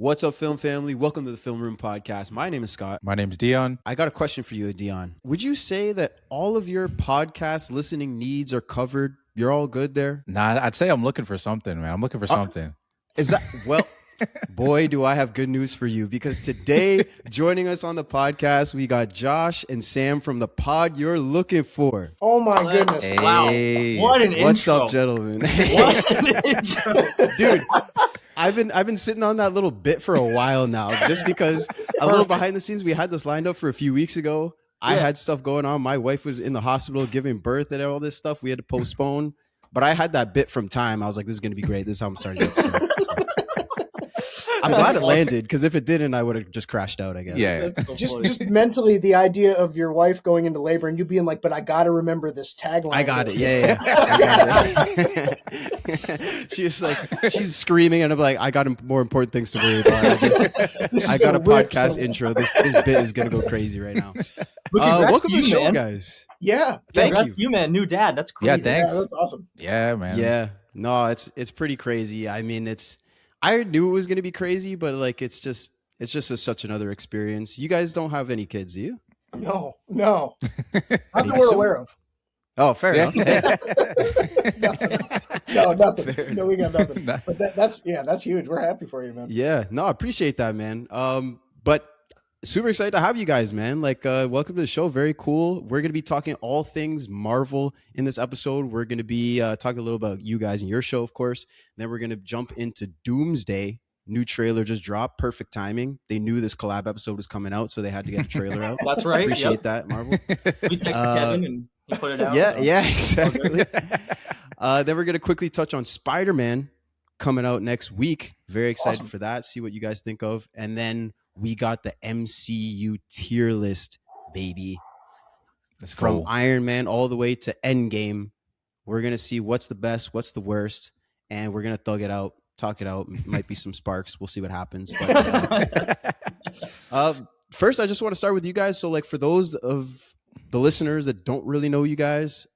What's up, film family? Welcome to the Film Room Podcast. My name is Scott. My name's Dion. I got a question for you, Dion. Would you say that all of your podcast listening needs are covered? You're all good there? Nah, I'd say I'm looking for something, man. I'm looking for something. Is that, well, boy, do I have good news for you, because today, joining us on the podcast, we got Josh and Sam from the pod you're looking for. Oh my goodness. Hey. Wow. What an intro. What's up, gentlemen? What an intro. Dude, I've been sitting on that little bit for a while now, just because a little behind the scenes, we had this lined up for a few weeks ago. I had stuff going on. My wife was in the hospital giving birth and all this stuff. We had to postpone, but I had that bit from time. I was like, this is going to be great. This is how I'm starting the episode. I'm glad it landed, because if it didn't, I would have just crashed out, I guess. Yeah. So Just mentally, the idea of your wife going into labor and you being like, but I got to remember this tagline. I got it. Yeah. I got it. She's screaming, and I'm like, I got more important things to worry about. I got a podcast intro. This bit is going to go crazy right now. Welcome to the show, man. guys. Yeah. Thank you, man. New dad. That's crazy. Yeah, thanks. Yeah, that's awesome. Yeah, man. Yeah. No, it's pretty crazy. I mean, I knew it was going to be crazy, but like, it's just such another experience. You guys don't have any kids, do you? No. Not that Maybe we're soon. aware of. Oh, fair enough. No, nothing. Fair No, we got nothing. But that's huge. We're happy for you, man. Yeah, no, I appreciate that, man. But super excited to have you guys, man. Like, welcome to the show. Very cool. We're gonna be talking all things Marvel in this episode. We're gonna be talking a little about you guys and your show, of course. Then we're gonna jump into Doomsday. New trailer just dropped. Perfect timing. They knew this collab episode was coming out, so they had to get a trailer out. That's right. Appreciate that, Marvel. We texted Kevin and he put it out. Yeah, exactly. Then we're gonna quickly touch on Spiderman coming out next week. Very excited Awesome. for that. See what you guys think of. And then we got the MCU tier list, baby. Let's From go. Ironman all the way to Endgame. We're gonna see what's the best, what's the worst, and we're gonna thug it out, talk it out. Might be some sparks. We'll see what happens. But first, I just want to start with you guys. So, like, for those of the listeners that don't really know you guys,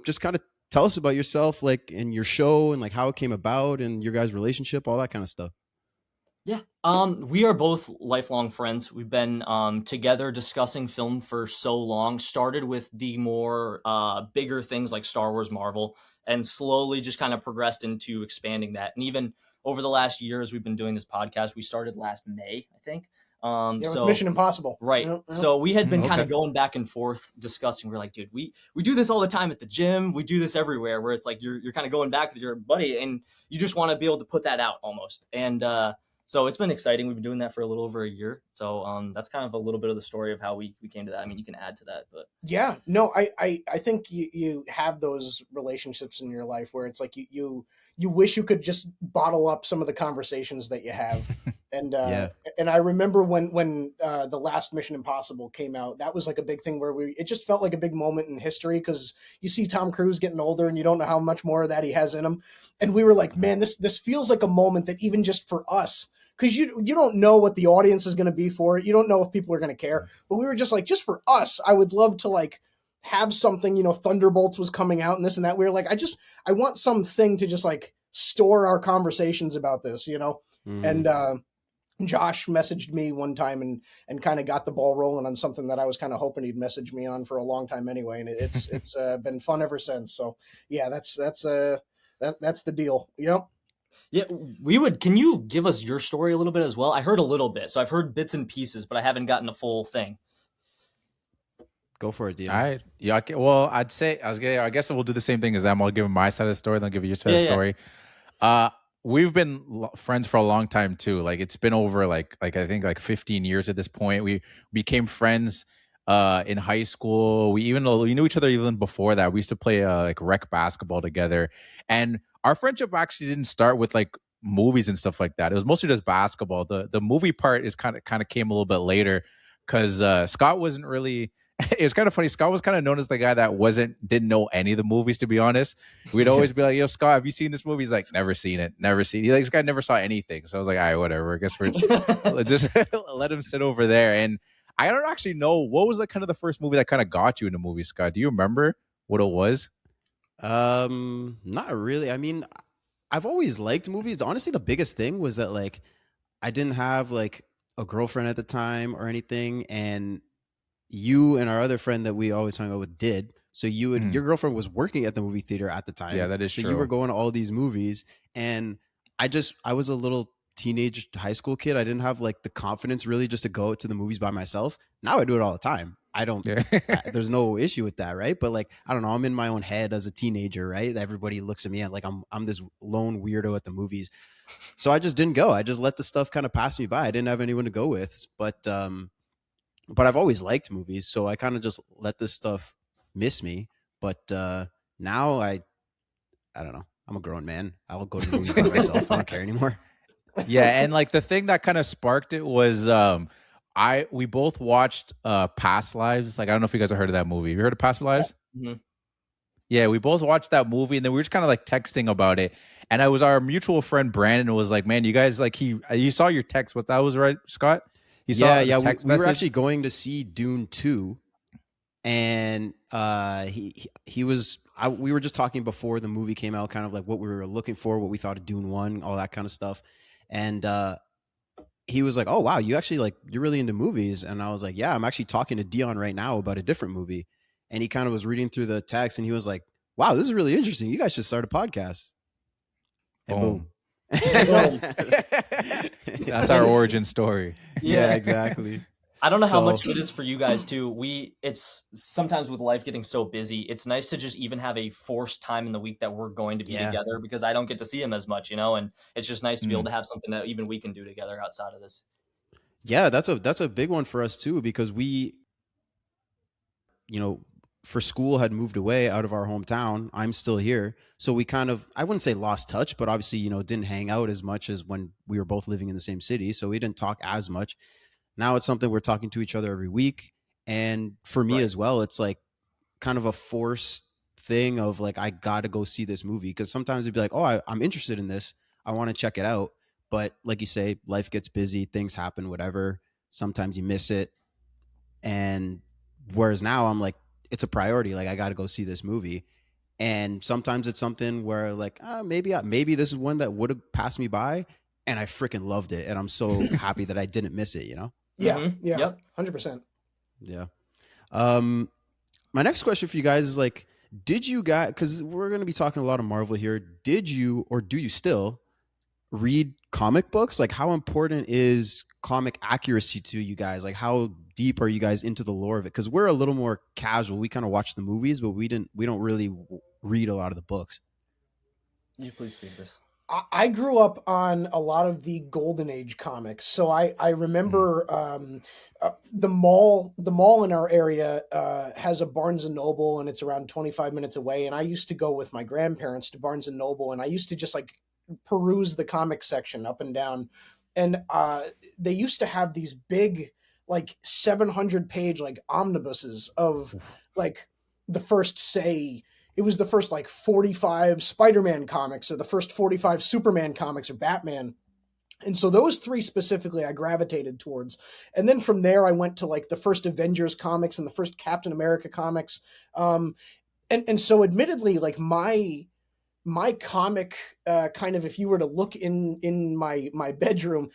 just kind of tell us about yourself, like, and your show, and like how it came about, and your guys' relationship, all that kind of stuff. Yeah. We are both lifelong friends. We've been together discussing film for so long. Started with the more bigger things like Star Wars, Marvel, and slowly just kind of progressed into expanding that. And even over the last years, we've been doing this podcast. We started last May, I think. With So Mission Impossible. right. Yeah. So we had been kind of Okay. going back and forth discussing. We're like, dude, we do this all the time at the gym. We do this everywhere, where it's like you're kind of going back with your buddy and you just want to be able to put that out almost. And so it's been exciting. We've been doing that for a little over a year. So that's kind of a little bit of the story of how we came to that. I mean, you can add to that, but Yeah, no, I think you have those relationships in your life where it's like you wish you could just bottle up some of the conversations that you have. And Yeah. and I remember when the last Mission Impossible came out, that was like a big thing where it just felt like a big moment in history, because you see Tom Cruise getting older and you don't know how much more of that he has in him. And we were like, man, this feels like a moment that even just for us, because you don't know what the audience is going to be for it. You don't know if people are going to care. But we were just like, just for us, I would love to like have something, Thunderbolts was coming out and this and that. We were like, I want something to just like store our conversations about this, Mhm. And Josh messaged me one time and kind of got the ball rolling on something that I was kind of hoping he'd message me on for a long time anyway. And it's been fun ever since. So yeah, that's the deal. Yep. yeah, can you give us your story a little bit as well? I heard a little bit. So I've heard bits and pieces, but I haven't gotten the full thing. Go for it, Dion. All right. Yeah. Okay. Well, I guess we'll do the same thing as them. I'll give my side of the story, then I'll give you your side of the Yeah. story. We've been friends for a long time too. Like, it's been over like I think like 15 years at this point. We became friends in high school. We knew each other even before that. We used to play like rec basketball together, and our friendship actually didn't start with like movies and stuff like that. It was mostly just basketball. The movie part is kind of came a little bit later, because Scott wasn't really. It was kind of funny. Scott was kind of known as the guy that didn't know any of the movies, to be honest. We'd always be like, yo, Scott, have you seen this movie? He's like, never seen it. Never seen it. Like, this guy never saw anything. So I was like, all right, whatever. I guess we're just let him sit over there. And I don't actually know, what was like kind of the first movie that kind of got you into movies, Scott? Do you remember what it was? Not really. I mean, I've always liked movies. Honestly, the biggest thing was that, like, I didn't have like a girlfriend at the time or anything, and you and our other friend that we always hung out with did. So Mhm. your girlfriend was working at the movie theater at the Yeah, time. that is So you were true. going to all these movies, and I was a little teenage high school kid. I didn't have like the confidence really just to go to the movies by myself. Now I do it all the time. I don't Yeah. there's no issue with that, right? But like, I don't know, I'm in my own head as a teenager, right? Everybody looks at me and like I'm this lone weirdo at the movies. So I just didn't go. I just let the stuff kind of pass me by. I didn't have anyone to go with. But I've always liked movies, so I kind of just let this stuff miss me. But now I don't know. I'm a grown man. I'll go to the movies by myself. I don't care anymore. Yeah, and like the thing that kind of sparked it was we both watched Past Lives. Like I don't know if you guys have heard of that movie. Have you heard of Past Lives? Mhm. Yeah, we both watched that movie, and then we were just kind of like texting about it. And I was our mutual friend Brandon was like, "Man, you guys like you saw your text. What that was, right, Scott? He saw the Yeah. text We were message. actually going to see Dune 2, and he was we were just talking before the movie came out, kind of like what we were looking for, what we thought of Dune 1, all that kind of stuff. And he was like, "Oh wow, you actually like you're really into movies." And I was like, "Yeah, I'm actually talking to Dion right now about a different movie." And he kind of was reading through the text, and he was like, "Wow, this is really interesting. You guys should start a podcast." And boom. Boom. Boom. That's our origin story. Yeah, exactly. I don't know how So- much of it is for you guys too. It's sometimes with life getting so busy, it's nice to just even have a forced time in the week that we're going to be Yeah. together, because I don't get to see him as much, and it's just nice to be able Mm. to have something that even we can do together outside of this. Yeah, that's a big one for us too, because we, for school had moved away out of our hometown. I'm still here. So we kind of, I wouldn't say lost touch, but obviously, didn't hang out as much as when we were both living in the same city. So we didn't talk as much. Now it's something we're talking to each other every week. And for me Right. as well, it's like kind of a forced thing of like, I got to go see this movie. Because sometimes it'd be like, oh, I'm interested in this. I want to check it out. But like you say, life gets busy, things happen, whatever. Sometimes you miss it. And whereas now I'm like, it's a priority. Like I got to go see this movie. And sometimes it's something where like, maybe this is one that would have passed me by, and I freaking loved it. And I'm so happy that I didn't miss it, Yeah, Mhm. yeah, Yep. 100%. Yeah. My next question for you guys is like, did you guys, because we're going to be talking a lot of Marvel here, did you or do you still read comic books? Like, how important is comic accuracy to you guys? Like, how deep are you guys into the lore of it? Because we're a little more casual. We kind of watch the movies, but we don't really read a lot of the books. You please feed this. I grew up on a lot of the Golden Age comics, so I remember the mall in our area has a Barnes and Noble, and it's around 25 minutes away. And I used to go with my grandparents to Barnes and Noble, and I used to just like peruse the comic section up and down. And they used to have these big, like 700-page like omnibuses of like the first, say, it was the first like 45 Spider-Man comics or the first 45 Superman comics or Batman. And so those three specifically I gravitated towards. And then from there I went to like the first Avengers comics and the first Captain America comics. And so admittedly, like my comic kind of, if you were to look in my bedroom,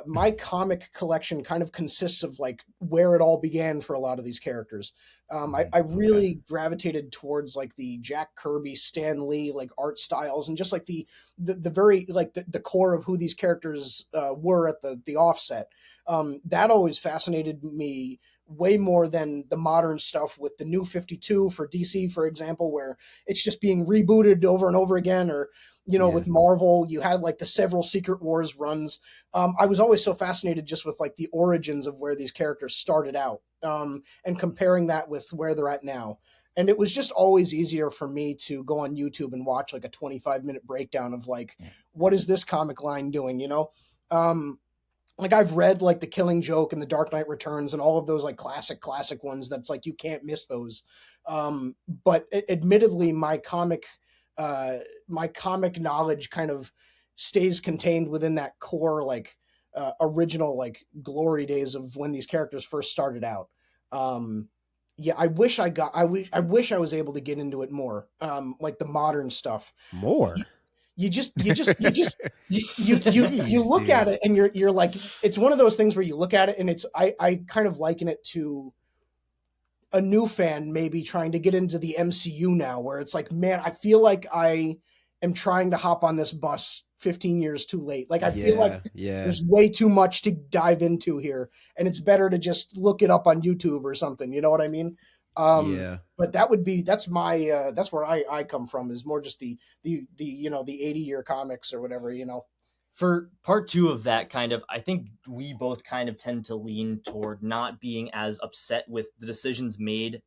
my comic collection kind of consists of like where it all began for a lot of these characters. I really gravitated towards like the Jack Kirby, Stan Lee like art styles, and just like the very like the core of who these characters were at the offset. That always fascinated me way more than the modern stuff with the New 52 for DC, for example, where it's just being rebooted over and over again. Or with Marvel, you had like the several Secret Wars runs. I was always so fascinated just with like the origins of where these characters started out, and comparing that with where they're at now. And it was just always easier for me to go on YouTube and watch like a 25-minute breakdown of like, what is this comic line doing, like I've read like The Killing Joke and The Dark Knight Returns and all of those like classic ones that's like you can't miss those. But admittedly, my comic knowledge kind of stays contained within that core like original like glory days of when these characters first started out. I wish I was able to get into it more, like the modern stuff. More. You Jeez, look dude. at it and you're like, it's one of those things where you look at it and I kind of liken it to a new fan maybe trying to get into the MCU now, where it's like, man, I feel like I am trying to hop on this bus 15 years too late. Like I feel like Yeah. there's way too much to dive into here, and it's better to just look it up on YouTube or something. You know what I mean? Yeah. But that's my that's where I come from, is more just the 80-year comics or whatever, you know. For part two of that, kind of, I think we both kind of tend to lean toward not being as upset with the decisions made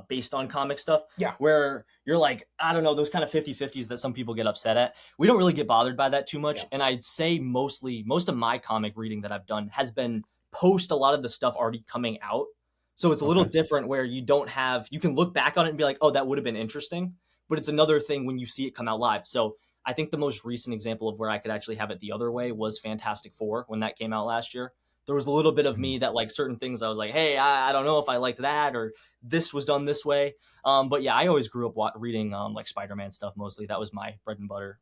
based on comic stuff. Yeah. Where you're like, I don't know, those kind of 50-50s that some people get upset at. We don't really get bothered by that too much. Yeah. And I'd say most of my comic reading that I've done has been post a lot of the stuff already coming out. So it's a little different where you can look back on it and be like, oh, that would have been interesting. But it's another thing when you see it come out live. So I think the most recent example of where I could actually have it the other way was Fantastic Four when that came out last year. There was a little bit of me that like certain things I was like, hey, I don't know if I liked that or this was done this way. But yeah, I always grew up reading like Spiderman stuff mostly. That was my bread and butter.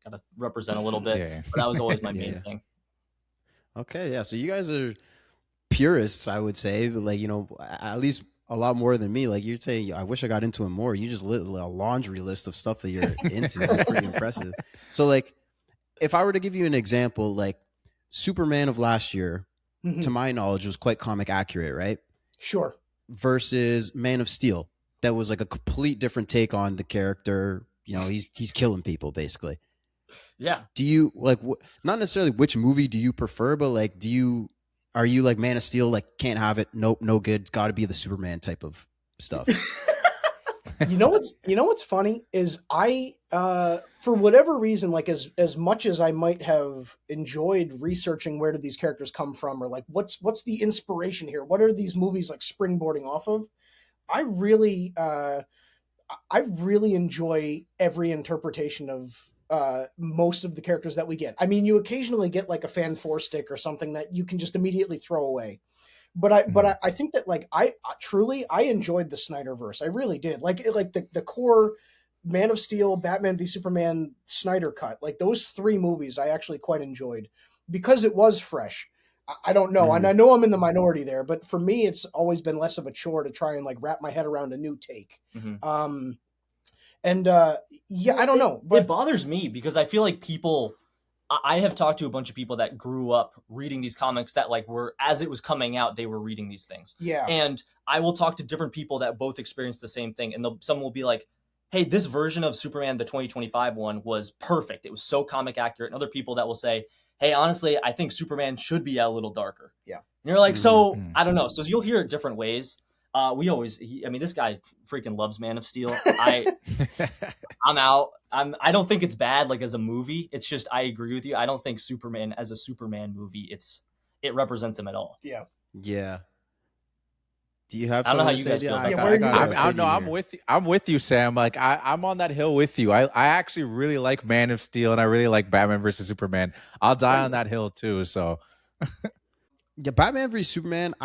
Got to represent a little bit, but that was always my main thing. Okay, yeah. So you guys are purists, I would say, but like, at least a lot more than me. Like you're saying, I wish I got into it more. You just lit a laundry list of stuff that you're into. That's pretty impressive. So like, if I were to give you an example, like Superman of last year, to my knowledge, was quite comic accurate, right? Sure. Versus Man of Steel, that was like a complete different take on the character. He's killing people basically. Yeah. Do you like not necessarily which movie do you prefer, but like, are you like Man of Steel, like can't have it, nope, no good, it's got to be the Superman type of stuff? You know what's funny is I for whatever reason, like as much as I might have enjoyed researching where did these characters come from, or like what's the inspiration here, what are these movies like springboarding off of, I really enjoy every interpretation of most of the characters that we get. I mean, you occasionally get like a fan four stick or something that you can just immediately throw away. But I think that like I truly enjoyed the Snyderverse. I really did. Like the core Man of Steel, Batman v Superman, Snyder cut. Like those three movies I actually quite enjoyed because it was fresh. I don't know. And I know I'm in the minority there, but for me it's always been less of a chore to try and like wrap my head around a new take. Yeah, I don't know. But it bothers me because I feel like I have talked to a bunch of people that grew up reading these comics that like were, as it was coming out, they were reading these things. Yeah. And I will talk to different people that both experienced the same thing. And some will be like, hey, this version of Superman, the 2025 one, was perfect. It was so comic accurate. And other people that will say, hey, honestly, I think Superman should be a little darker. Yeah. And you're like, so I don't know. So you'll hear it different ways. This guy freaking loves Man of Steel. I'm out. I don't think it's bad, like as a movie. It's just, I agree with you. I don't think Superman as a Superman movie, it represents him at all. Yeah. Yeah. Do you have? I don't know how you guys feel about that. I'm with you. I'm with you, Sam. Like I'm on that hill with you. I actually really like Man of Steel, and I really like Batman versus Superman. I'll die on that hill too. So. Yeah, Batman versus Superman.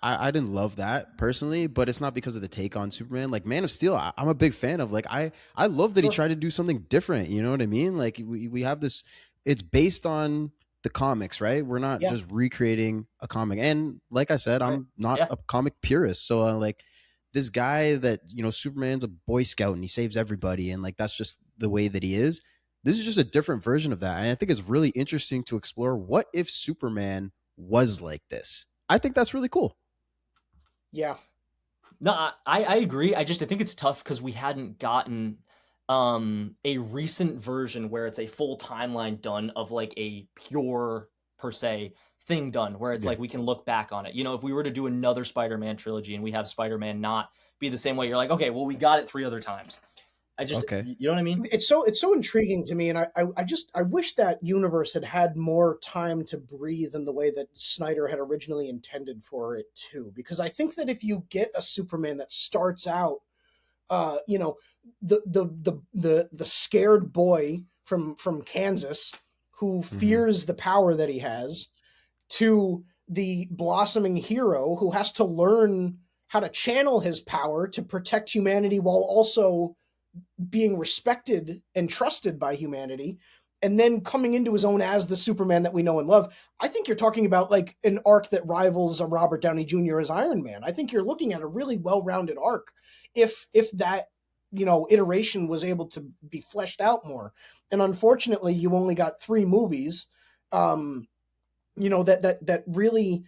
I didn't love that personally, but it's not because of the take on Superman. Like Man of Steel, I'm a big fan of. Like I love that he tried to do something different. You know what I mean? Like we have this. It's based on the comics, right? We're not just recreating a comic. And like I said, I'm not a comic purist. So like this guy that Superman's a Boy Scout and he saves everybody, and like that's just the way that he is. This is just a different version of that, and I think it's really interesting to explore. What if Superman was like this? I think that's really cool. Yeah. No, I agree. I think it's tough because we hadn't gotten a recent version where it's a full timeline done of like a pure per se thing done where it's like we can look back on it. If we were to do another Spider-Man trilogy and we have Spider-Man not be the same way, you're like, okay, well, we got it 3 other times. You know what I mean? It's so intriguing to me, and I wish that universe had more time to breathe in the way that Snyder had originally intended for it to. Because I think that if you get a Superman that starts out, the scared boy from Kansas who fears the power that he has, to the blossoming hero who has to learn how to channel his power to protect humanity while also being respected and trusted by humanity, and then coming into his own as the Superman that we know and love. I think you're talking about like an arc that rivals a Robert Downey Jr. as Iron Man. I think you're looking at a really well-rounded arc if that, you know, iteration was able to be fleshed out more. And unfortunately, you only got 3 movies, you know, that really,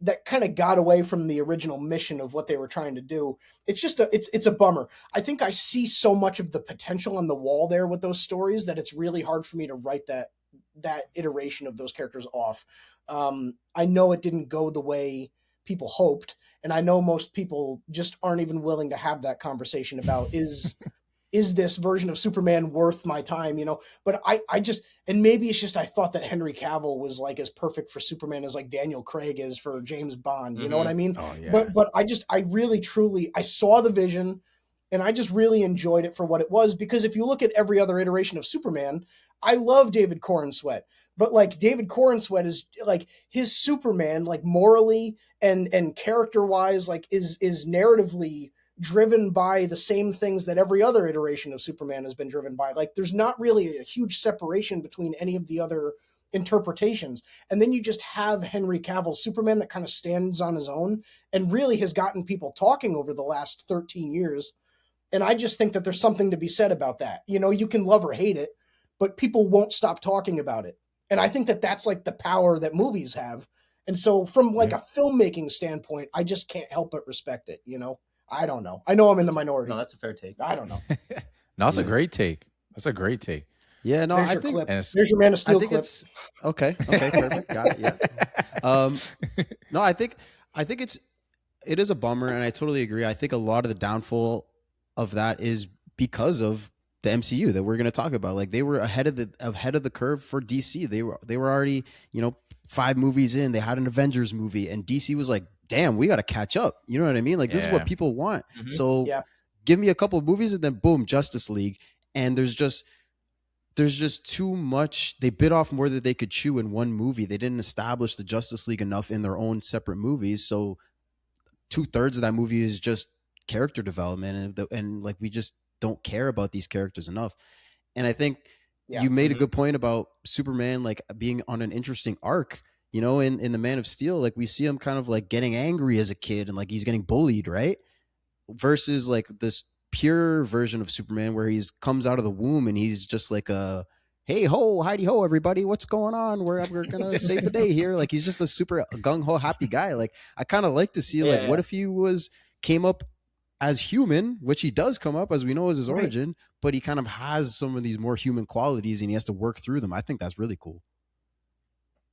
that kind of got away from the original mission of what they were trying to do. It's just it's a bummer. I think I see so much of the potential on the wall there with those stories that it's really hard for me to write that iteration of those characters off. I know it didn't go the way people hoped, and I know most people just aren't even willing to have that conversation about is this version of Superman worth my time, you know? But I just, and maybe it's just I thought that Henry Cavill was like as perfect for Superman as like Daniel Craig is for James Bond. You know what I mean? Oh, yeah. But I really truly, I saw the vision, and I just really enjoyed it for what it was. Because if you look at every other iteration of Superman, I love David Corenswet, but like David Corenswet is like his Superman, like morally and character wise, like is narratively driven by the same things that every other iteration of Superman has been driven by. Like there's not really a huge separation between any of the other interpretations. And then you just have Henry Cavill's Superman that kind of stands on his own and really has gotten people talking over the last 13 years. And I just think that there's something to be said about that. You know, you can love or hate it, but people won't stop talking about it. And I think that that's like the power that movies have. And so from like a filmmaking standpoint, I just can't help but respect it, you know? I don't know. I know I'm in the minority. No, that's a fair take. I don't know. No, that's a great take. That's a great take. Yeah, no, There's I your think clip. and There's your Man of Steel I think clip. it's okay, perfect. Got it. Yeah. No, I think it is a bummer, and I totally agree. I think a lot of the downfall of that is because of the MCU that we're going to talk about. Like they were ahead of the curve for DC. They were already, you know, 5 movies in. They had an Avengers movie, and DC was like, damn, we got to catch up. You know what I mean? Like this is what people want. Mm-hmm. So give me a couple of movies, and then boom, Justice League. And there's just too much. They bit off more than they could chew in one movie. They didn't establish the Justice League enough in their own separate movies. So 2/3 of that movie is just character development, and like we just don't care about these characters enough. And I think you made a good point about Superman like being on an interesting arc. You know, in the Man of Steel, like we see him kind of like getting angry as a kid and like he's getting bullied, right? Versus like this pure version of Superman where he's comes out of the womb and he's just like a hey ho, heidi ho, everybody, what's going on? We're gonna save the day here. Like he's just a super gung ho happy guy. Like I kind of like to see like what if he came up as human, which he does come up as we know as his origin, but he kind of has some of these more human qualities and he has to work through them. I think that's really cool.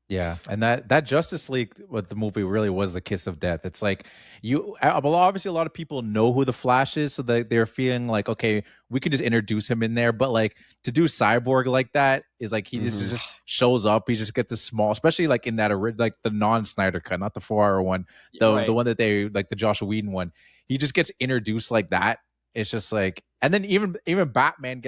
Yeah, and that Justice League, what the movie really was, the kiss of death. It's like obviously a lot of people know who the Flash is, so they're feeling like, okay, we can just introduce him in there. But like to do Cyborg like that is like he just shows up. He just gets this small, especially like in that like the non-Snyder cut, not the 4-hour one, the one that they like the Josh Whedon one. He just gets introduced like that. It's just like, and then even Batman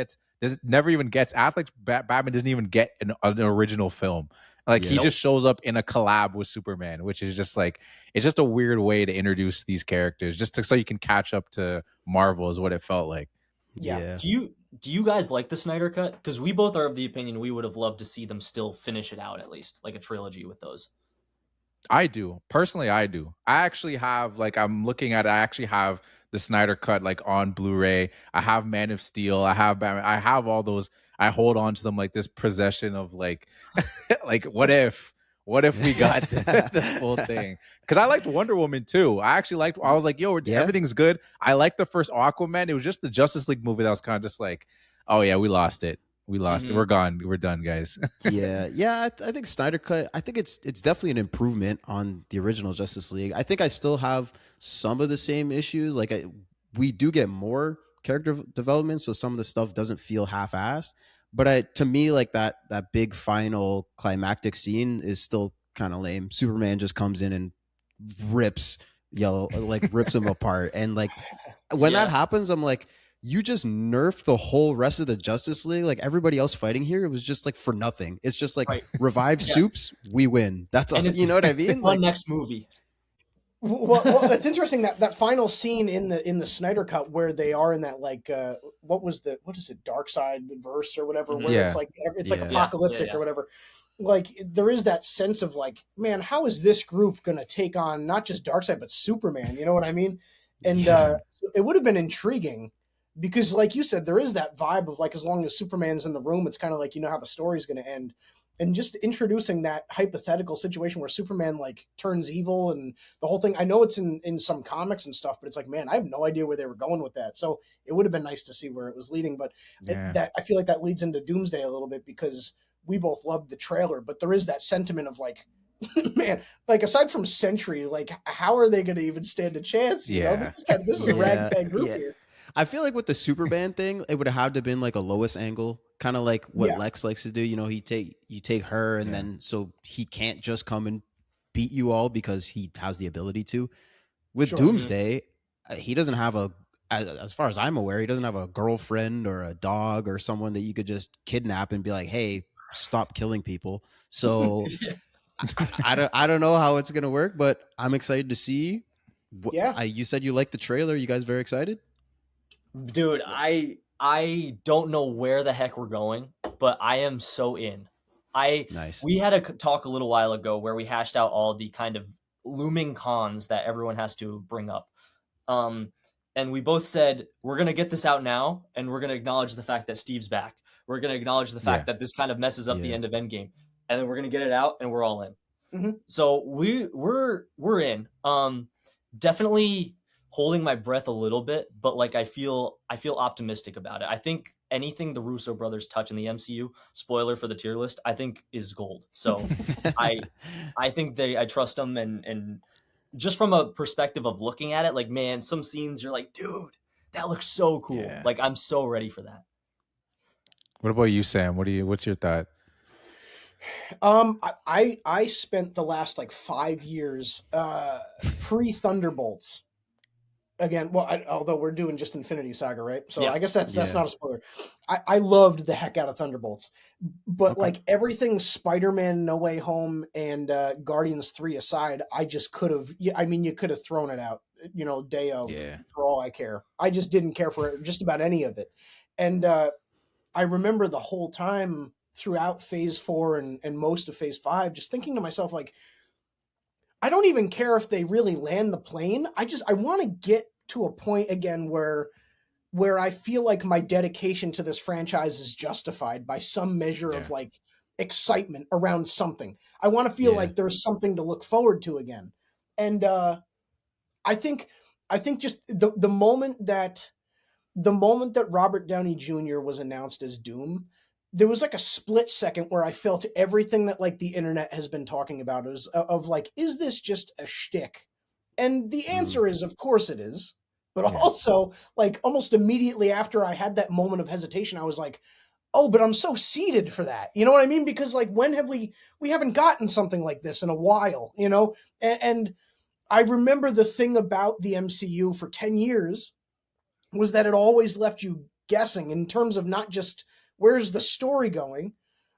never even gets Batman doesn't even get an original film. Like he just shows up in a collab with Superman, which is just like, it's just a weird way to introduce these characters so you can catch up to Marvel is what it felt like. Yeah. Do you guys like the Snyder cut? Because we both are of the opinion we would have loved to see them still finish it out, at least like a trilogy with those. I do. Personally, I do. I actually have I actually have the Snyder cut like on Blu-ray. I have Man of Steel. I have Batman. I have all those. I hold on to them like this possession of like, like what if we got the full thing? Because I liked Wonder Woman too. I was like, yo, everything's good. I liked the first Aquaman. It was just the Justice League movie that was kind of just like, oh yeah, we lost it. It. We're gone. We're done, guys. Yeah. I think Snyder cut. I think it's definitely an improvement on the original Justice League. I think I still have some of the same issues. Like we do get more character development, so some of the stuff doesn't feel half-assed. But to me, like that big final climactic scene is still kind of lame. Superman just comes in and rips him apart, and like when that happens, I'm like, you just nerfed the whole rest of the Justice League. Like everybody else fighting here, it was just like for nothing. It's just like revive Soups, we win. That's all. You know what I mean? Like, next movie. Well, it's interesting that final scene in the Snyder Cut where they are in that like what is it, Dark Side verse or whatever, Mhm. where Yeah. it's like Yeah. apocalyptic Yeah. or whatever. Like there is that sense of like, man, how is this group gonna take on not just Darkseid but Superman? You know what I mean? And Yeah. it would have been intriguing because, like you said, there is that vibe of like as long as Superman's in the room, it's kind of like you know how the story's gonna end. And just introducing that hypothetical situation where Superman like turns evil and the whole thing. I know it's in some comics and stuff, but it's like, man, I have no idea where they were going with that. So it would have been nice to see where it was leading. But Yeah. that I feel like that leads into Doomsday a little bit because we both loved the trailer, but there is that sentiment of like, man, like aside from Sentry, like how are they going to even stand a chance? You know, Yeah. this is a Yeah, ragtag group yeah. here. I feel like with the Superman thing, it would have had to been like a Lois angle, kind of like what Yeah. Lex likes to do. You know, you take her, and Yeah. then so he can't just come and beat you all because he has the ability to. With Sure. Doomsday, he doesn't have as far as I'm aware, he doesn't have a girlfriend or a dog or someone that you could just kidnap and be like, "Hey, stop killing people." So I don't know how it's gonna work, but I'm excited to see. Yeah. You said you liked the trailer. You guys very excited? Dude, I don't know where the heck we're going, but I am so in. Nice. We had a talk a little while ago where we hashed out all the kind of looming cons that everyone has to bring up. And we both said we're gonna get this out now, and we're gonna acknowledge the fact that Steve's back. We're gonna acknowledge the fact that this kind of messes up the Yeah. end of Endgame, and then we're gonna get it out, and we're all in. Mhm. So we're in. Definitely holding my breath a little bit, but like I feel optimistic about it. I think anything the Russo brothers touch in the MCU, spoiler for the tier list, I think is gold. So I think I trust them, and just from a perspective of looking at it, like man, some scenes you're like, dude, that looks so cool. Yeah. Like I'm so ready for that. What about you, Sam? What's your thought? I spent the last like 5 years pre Thunderbolts. Again, well, although we're doing just Infinity Saga, right? So Yeah. I guess that's Yeah. not a spoiler. I loved the heck out of Thunderbolts, but Okay. like everything Spider-Man No Way Home and Guardians 3 aside, I just could have. I mean, you could have thrown it out, you know, day of Yeah. for all I care. I just didn't care for it, just about any of it, and I remember the whole time throughout Phase 4 and most of Phase 5, just thinking to myself like, I don't even care if they really land the plane. I want to get to a point again where I feel like my dedication to this franchise is justified by some measure of Yeah. like excitement around something. I want to feel Yeah. like there's something to look forward to again. And I think just the moment that Robert Downey Jr. was announced as Doom, there was like a split second where I felt everything that like the internet has been talking about is of like, is this just a shtick? And the answer is, of course it is. But Yeah. also, like almost immediately after I had that moment of hesitation, I was like, oh, but I'm so seated for that. You know what I mean? Because like, when have we haven't gotten something like this in a while, you know? And I remember the thing about the MCU for 10 years was that it always left you guessing in terms of not just where's the story going,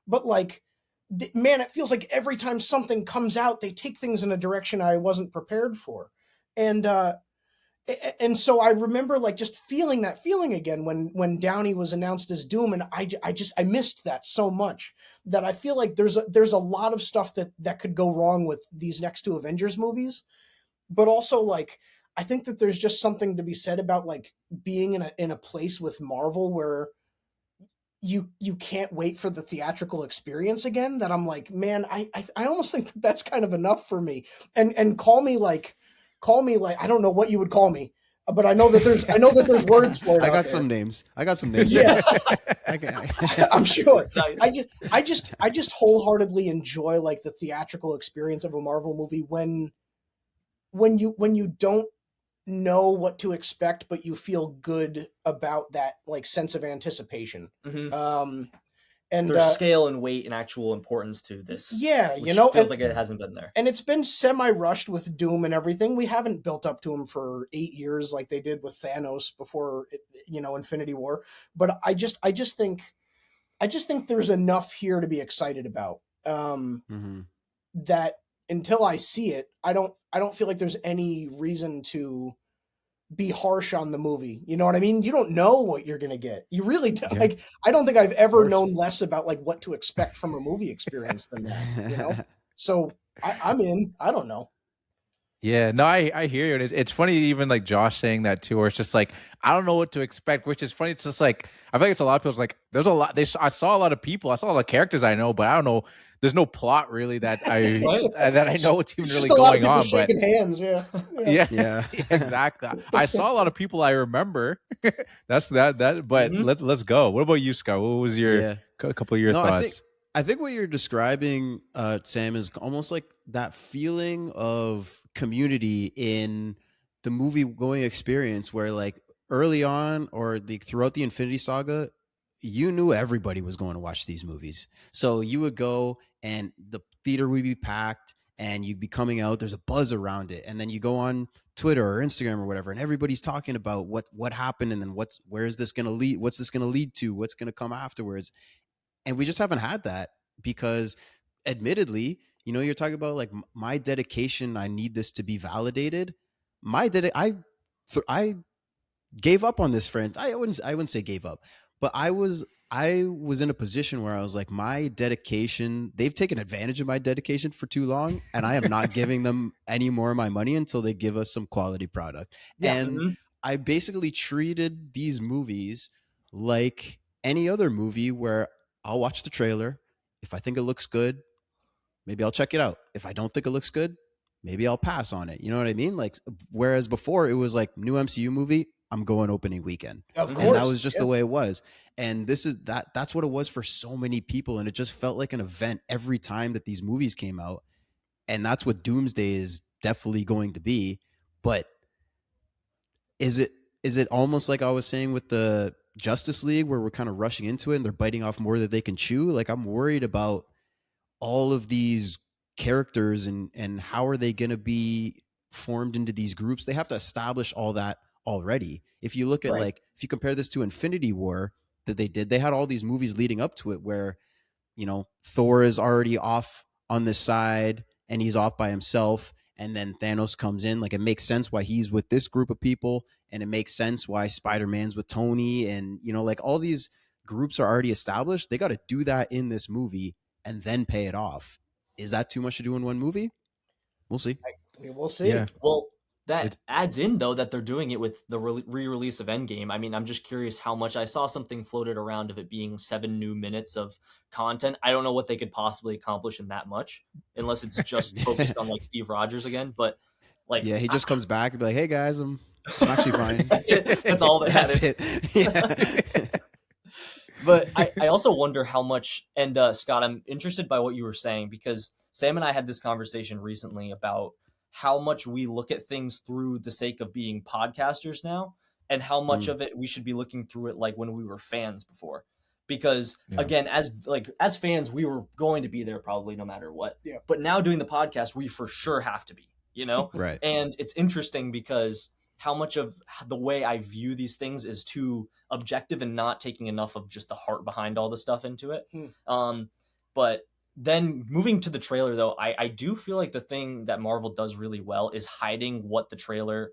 but like, man, it feels like every time something comes out, they take things in a direction I wasn't prepared for. And so I remember like just feeling that feeling again when Downey was announced as Doom, and I missed that so much that I feel like there's a lot of stuff that could go wrong with these next two Avengers movies, but also like I think that there's just something to be said about like being in a place with Marvel where you can't wait for the theatrical experience again. That I'm like, man, I almost think that that's kind of enough for me. And call me like I don't know what you would call me, but I know that there's words for it. I out got there. some names. I got some names. Yeah, Okay. I'm sure. Nice. I just wholeheartedly enjoy like the theatrical experience of a Marvel movie when you don't know what to expect, but you feel good about that like sense of anticipation. Mhm. And There's scale and weight and actual importance to this. yeah, Which you know, feels and, like it hasn't been there. and it's been semi-rushed with Doom and everything. We haven't built up to him for 8 years like they did with Thanos before, Infinity War. But I just think there's enough here to be excited about. Mhm. That until I see it, I don't feel like there's any reason to be harsh on the movie. You know what I mean? You don't know what you're gonna get. You really do. Yeah. Like, I don't think I've ever course. known less about like what to expect from a movie experience than that. You know? So I'm in. I don't know. Yeah, no, I hear you. And it's funny, even like Josh saying that too, where it's just like, I don't know what to expect, which is funny. It's just like, I think it's a lot of people's like, there's a lot, I saw a lot of people, I saw a lot of characters I know, but I don't know, there's no plot really that I that I know what's even Just really a lot of going on. people But shaking hands, yeah. yeah, exactly. I saw a lot of people I remember. That's that. But let's go. What about you, Scott? What was your couple of your thoughts? I think what you're describing, Sam, is almost like that feeling of community in the movie going experience, where like early on or throughout the Infinity Saga, you knew everybody was going to watch these movies. So you would go and the theater would be packed and you'd be coming out. There's a buzz around it. And then you go on Twitter or Instagram or whatever, and everybody's talking about what happened and then where is this going to lead? What's this going to lead to? What's going to come afterwards? And we just haven't had that because, admittedly, you're talking about like my dedication. I need this to be validated. I gave up on this friend. I wouldn't say gave up, but I was in a position where I was like, my dedication, they've taken advantage of my dedication for too long, and I am not giving them any more of my money until they give us some quality product. Yeah. And I basically treated these movies like any other movie where I'll watch the trailer. If I think it looks good, maybe I'll check it out. If I don't think it looks good, maybe I'll pass on it. You know what I mean? Like, whereas before it was like new MCU movie, I'm going opening weekend. Of course. And that was just the way it was. And that's what it was for so many people. And it just felt like an event every time that these movies came out. And that's what Doomsday is definitely going to be. But is it almost like I was saying with the Justice League, where we're kind of rushing into it and they're biting off more than they can chew? Like, I'm worried about all of these characters and how are they going to be formed into these groups. They have to establish all that already. If you look at like, if you compare this to Infinity War that they had all these movies leading up to it where, Thor is already off on this side and he's off by himself. And then Thanos comes in. Like, it makes sense why he's with this group of people. And it makes sense why Spider-Man's with Tony. And, like all these groups are already established. They got to do that in this movie and then pay it off. Is that too much to do in one movie? We'll see. We'll see. Yeah. Well, that adds in, though, that they're doing it with the re-release of Endgame. I mean, I'm just curious how much. I saw something floated around of it being 7 new minutes of content. I don't know what they could possibly accomplish in that much, unless it's just focused on like Steve Rogers again. But like, yeah, he just comes back and be like, "Hey guys, I'm actually fine." That's it. That's all they had. That's it. Yeah. But I also wonder how much, and Scott, I'm interested by what you were saying, because Sam and I had this conversation recently about how much we look at things through the sake of being podcasters now, and how much of it we should be looking through it like when we were fans before. Because again, as fans, we were going to be there probably no matter what. Yeah. But now doing the podcast, we for sure have to be, Right. And it's interesting because how much of the way I view these things is too objective and not taking enough of just the heart behind all the stuff into it. But then moving to the trailer, though, I do feel like the thing that Marvel does really well is hiding what the trailer,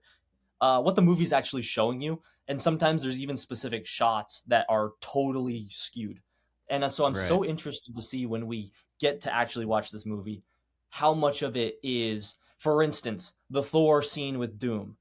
what the movie's actually showing you. And sometimes there's even specific shots that are totally skewed. And so I'm so interested to see when we get to actually watch this movie, how much of it is, for instance, the Thor scene with Doom.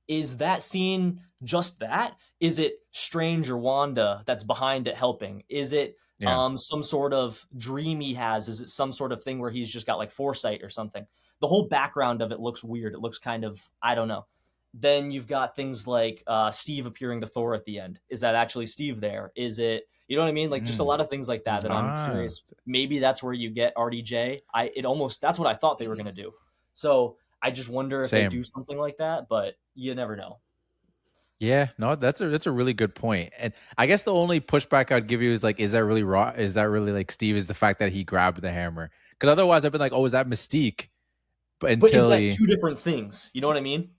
Is that scene just that? Is it Strange or Wanda that's behind it helping? Is it some sort of dream he has? Is it some sort of thing where he's just got like foresight or something? The whole background of it looks weird. It looks kind of, I don't know. Then you've got things like Steve appearing to Thor at the end. Is that actually Steve there? Is it, you know what I mean? Like just a lot of things like that I'm curious. Maybe that's where you get RDJ. That's what I thought they were going to do. So I just wonder if they do something like that, but you never know. Yeah, no, that's a really good point. And I guess the only pushback I'd give you is like, is that really raw? Is that really like Steve? Is the fact that he grabbed the hammer? Because otherwise, I've been like, oh, is that Mystique? But is that two different things? You know what I mean?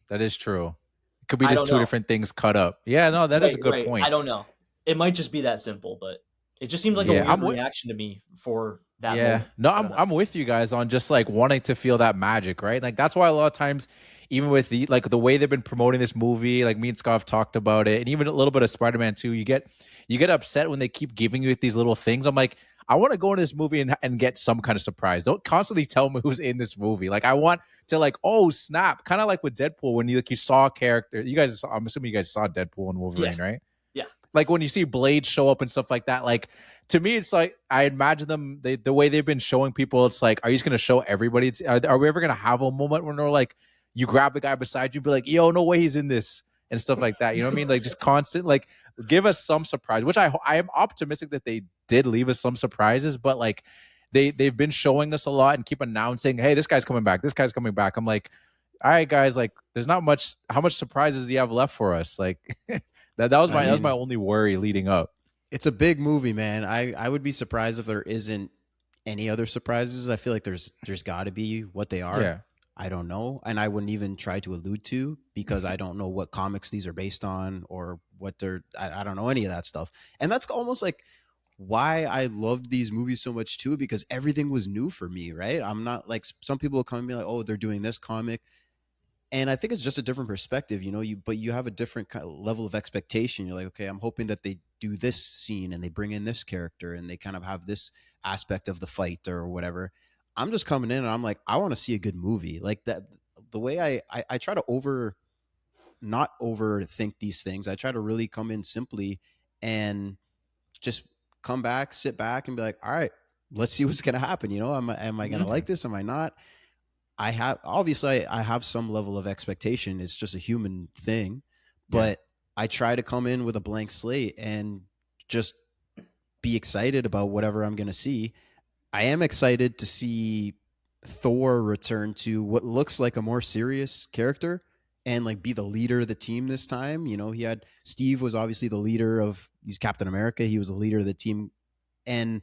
That is true. It could be just two different things cut up. Yeah, no, that is a good point. I don't know. It might just be that simple, but it just seems like a weird reaction to me for that Yeah. moment. No, I I'm don't know. I'm with you guys on just like wanting to feel that magic, right? Like that's why a lot of times, even with the way they've been promoting this movie, like me and Scott have talked about it, and even a little bit of Spider-Man 2, you get upset when they keep giving you these little things. I'm like, I want to go into this movie and get some kind of surprise. Don't constantly tell me who's in this movie. Like I want to like, oh snap, kind of like with Deadpool when you saw a character. I'm assuming you guys saw Deadpool and Yeah. Wolverine, right? Yeah. Like when you see Blade show up and stuff like that, like to me, it's like I imagine them the way they've been showing people. It's like, are you just gonna show everybody? Are we ever gonna have a moment when they're like, you grab the guy beside you and be like, yo, no way he's in this and stuff like that? You know what I mean? Like just constant, like give us some surprise. Which I am optimistic that they did leave us some surprises, but like they've been showing us a lot and keep announcing, hey, this guy's coming back. This guy's coming back. I'm like, all right, guys, like there's not much. How much surprises do you have left for us? Like. That was my only worry leading up. It's a big movie, man. I would be surprised if there isn't any other surprises. I feel like there's got to be. What they are, Yeah. I don't know, and I wouldn't even try to allude to because I don't know what comics these are based on or what they're. I don't know any of that stuff, and that's almost like why I loved these movies so much too, because everything was new for me. Right? I'm not like some people will come and be like, oh, they're doing this comic. And I think it's just a different perspective, but you have a different kind of level of expectation. You're like, okay, I'm hoping that they do this scene and they bring in this character and they kind of have this aspect of the fight or whatever. I'm just coming in and I'm like, I want to see a good movie. Like that, the way I try to not overthink these things. I try to really come in simply and just come back, sit back and be like, all right, let's see what's going to happen. Am I going to like this? Am I not? I have some level of expectation. It's just a human thing, but I try to come in with a blank slate and just be excited about whatever I'm going to see. I am excited to see Thor return to what looks like a more serious character and like be the leader of the team this time. Steve was obviously the leader he's Captain America. He was the leader of the team. And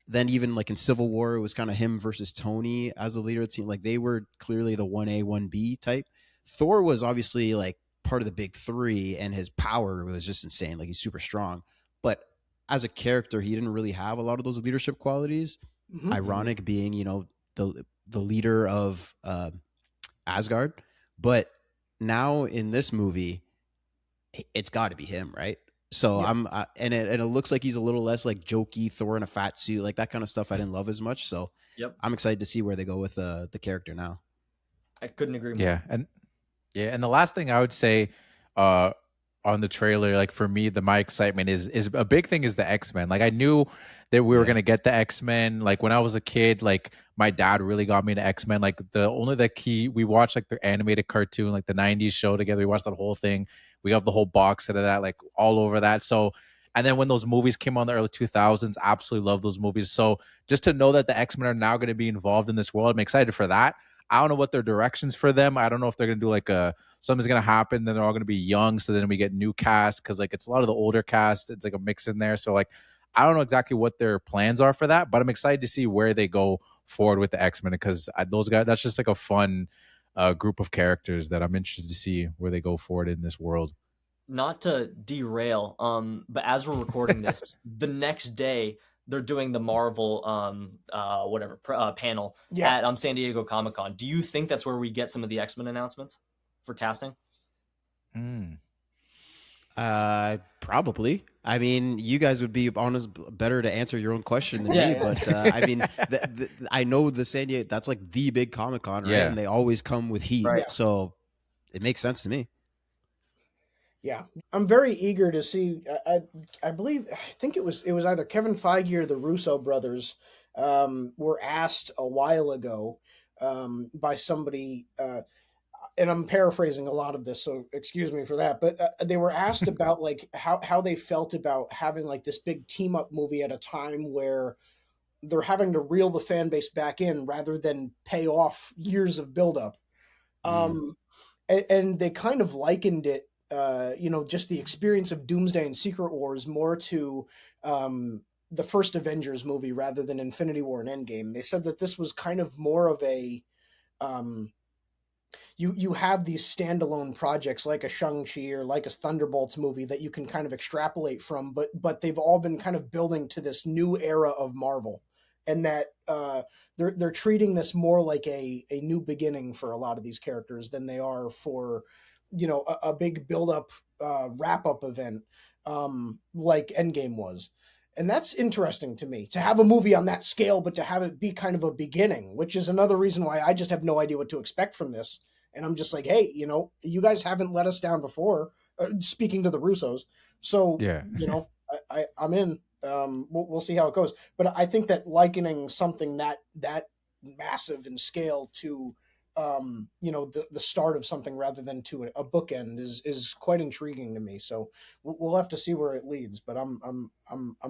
then even like in Civil War, it was kind of him versus Tony as the leader of the team. Like they were clearly the 1A, 1B type. Thor was obviously like part of the big three and his power was just insane. Like he's super strong. But as a character, he didn't really have a lot of those leadership qualities. Mm-hmm. Ironic being, the leader of Asgard. But now in this movie, it's got to be him, right? So yeah. And it looks like he's a little less like jokey Thor in a fat suit, like that kind of stuff I didn't love as much. So I'm excited to see where they go with the character now. I couldn't agree more. And the last thing I would say on the trailer, like for me, my excitement is a big thing is the X-Men. Like I knew that we were gonna get the X-Men. Like when I was a kid, like my dad really got me into X-Men. Like we watched like the animated cartoon, like the 90s show together. We watched that whole thing. We have the whole box set of that, like all over that. So, and then when those movies came on in the early 2000s, absolutely love those movies. So just to know that the X-Men are now going to be involved in this world, I'm excited for that. I don't know what their directions for them. I don't know if they're going to do like something's going to happen. Then they're all going to be young. So then we get new cast because like it's a lot of the older cast. It's like a mix in there. So like, I don't know exactly what their plans are for that, but I'm excited to see where they go forward with the X-Men because those guys, that's just like a fun group of characters that I'm interested to see where they go forward in this world. Not to derail, but as we're recording this, the next day they're doing the Marvel panel at San Diego Comic-Con. Do you think that's where we get some of the X-Men announcements for casting? Probably. I mean, you guys would be better to answer your own question than me. But I mean, I know the San Diego, that's like the big Comic-Con, right? Yeah. And they always come with heat, right? So it makes sense to me. Yeah, I'm very eager to see. I think it was either Kevin Feige or the Russo brothers were asked a while ago by somebody, and I'm paraphrasing a lot of this, so excuse me for that. But they were asked about like how they felt about having like this big team up movie at a time where they're having to reel the fan base back in rather than pay off years of buildup. And they kind of likened it. Just the experience of Doomsday and Secret Wars more to the first Avengers movie rather than Infinity War and Endgame. They said that this was kind of more of a you have these standalone projects like a Shang-Chi or like a Thunderbolts movie that you can kind of extrapolate from, but they've all been kind of building to this new era of Marvel. and that they're treating this more like a new beginning for a lot of these characters than they are for, you know, a big build up wrap up event like Endgame was. And that's interesting to me, to have a movie on that scale, but to have it be kind of a beginning, which is another reason why I just have no idea what to expect from this. And I'm just like, hey, you know, you guys haven't let us down before, speaking to the Russos. So, Yeah. you know, I'm in. We'll see how it goes. But I think that likening something that massive in scale to, you know, the start of something rather than to a bookend is quite intriguing to me. So we'll have to see where it leads. But I'm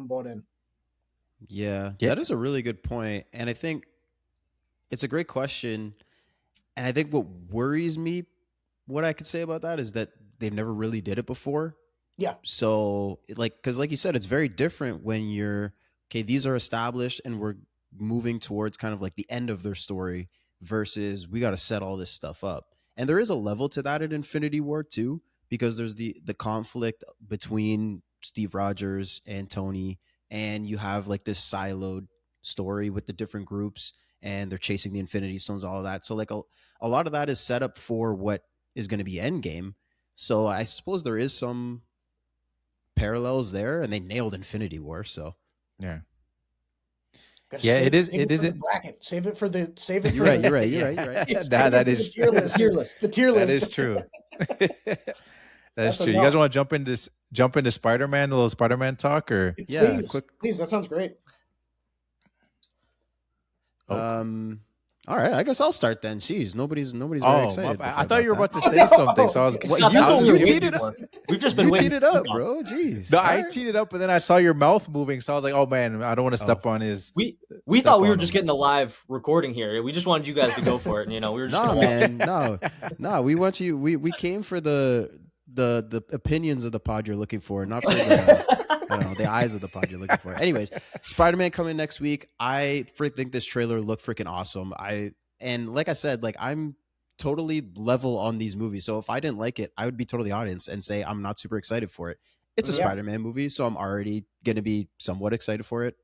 bought in. Yeah, Yeah. that is a really good point, and I think it's a great question. And I think what worries me, what I could say about that, is that they've never really did it before. Yeah. So, like, because like you said, it's very different when you're okay. These are established, and we're moving towards kind of like the end of their story versus we got to set all this stuff up. And there is a level to that in Infinity War too, because there's the conflict between Steve Rogers and Tony, and you have like this siloed story with the different groups, and they're chasing the Infinity Stones, all of that. So like a lot of that is set up for what is going to be Endgame. So I suppose there is some parallels there, and they nailed Infinity War. So Yeah. Gotta Yeah, save- it is. save It for is. the bracket. Save it for the. Save it. you're for right. the, You're right. You're right. You're right. Save it That for is the tier list. Tier list. The tier That list. is true. That's That's true. You guys enough. want to jump into Spider-Man, a little Spider-Man talk, or Yeah, Please, quick. please. That sounds great. Oh. All right, I guess I'll start then. Jeez, nobody's very my excited. bad. before I thought you were about about to say something, so I was. What, Scott, you- that's what you we're teed waiting it for. up. We've just been You waiting. teed it up, bro. Jeez. No, All I right. teed it up, and then I saw your mouth moving, so I was like, "Oh man, I don't want to step on his." We Step thought we were on just him. getting a live recording here. We just wanted you guys to go for it. And, you know, we were just No, gonna man, no. We want you. We came for the opinions of the pod you're looking for, not for the I don't know, the eyes of the pod you're looking for. Anyways, Spider-Man coming next week. I think this trailer looked freaking awesome. And like I said, like I'm totally level on these movies. So if I didn't like it, I would be totally audience and say I'm not super excited for it. It's a Yeah. Spider-Man movie, so I'm already gonna be somewhat excited for it.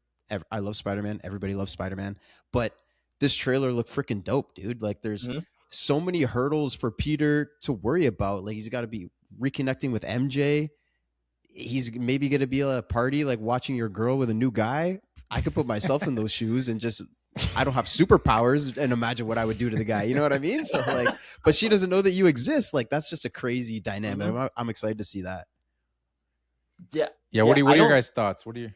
I love Spider-Man. Everybody loves Spider-Man, but this trailer looked freaking dope, dude. Like there's Mhm. so many hurdles for Peter to worry about. Like he's got to be reconnecting with MJ. He's maybe going to be at a party, like watching your girl with a new guy. I could put myself in those shoes and just, I don't have superpowers and imagine what I would do to the guy. You know what I mean? So like, but she doesn't know that you exist. Like that's just a crazy dynamic. I'm excited to see that. yeah. Yeah. What are I your don't- guys' thoughts? What are you?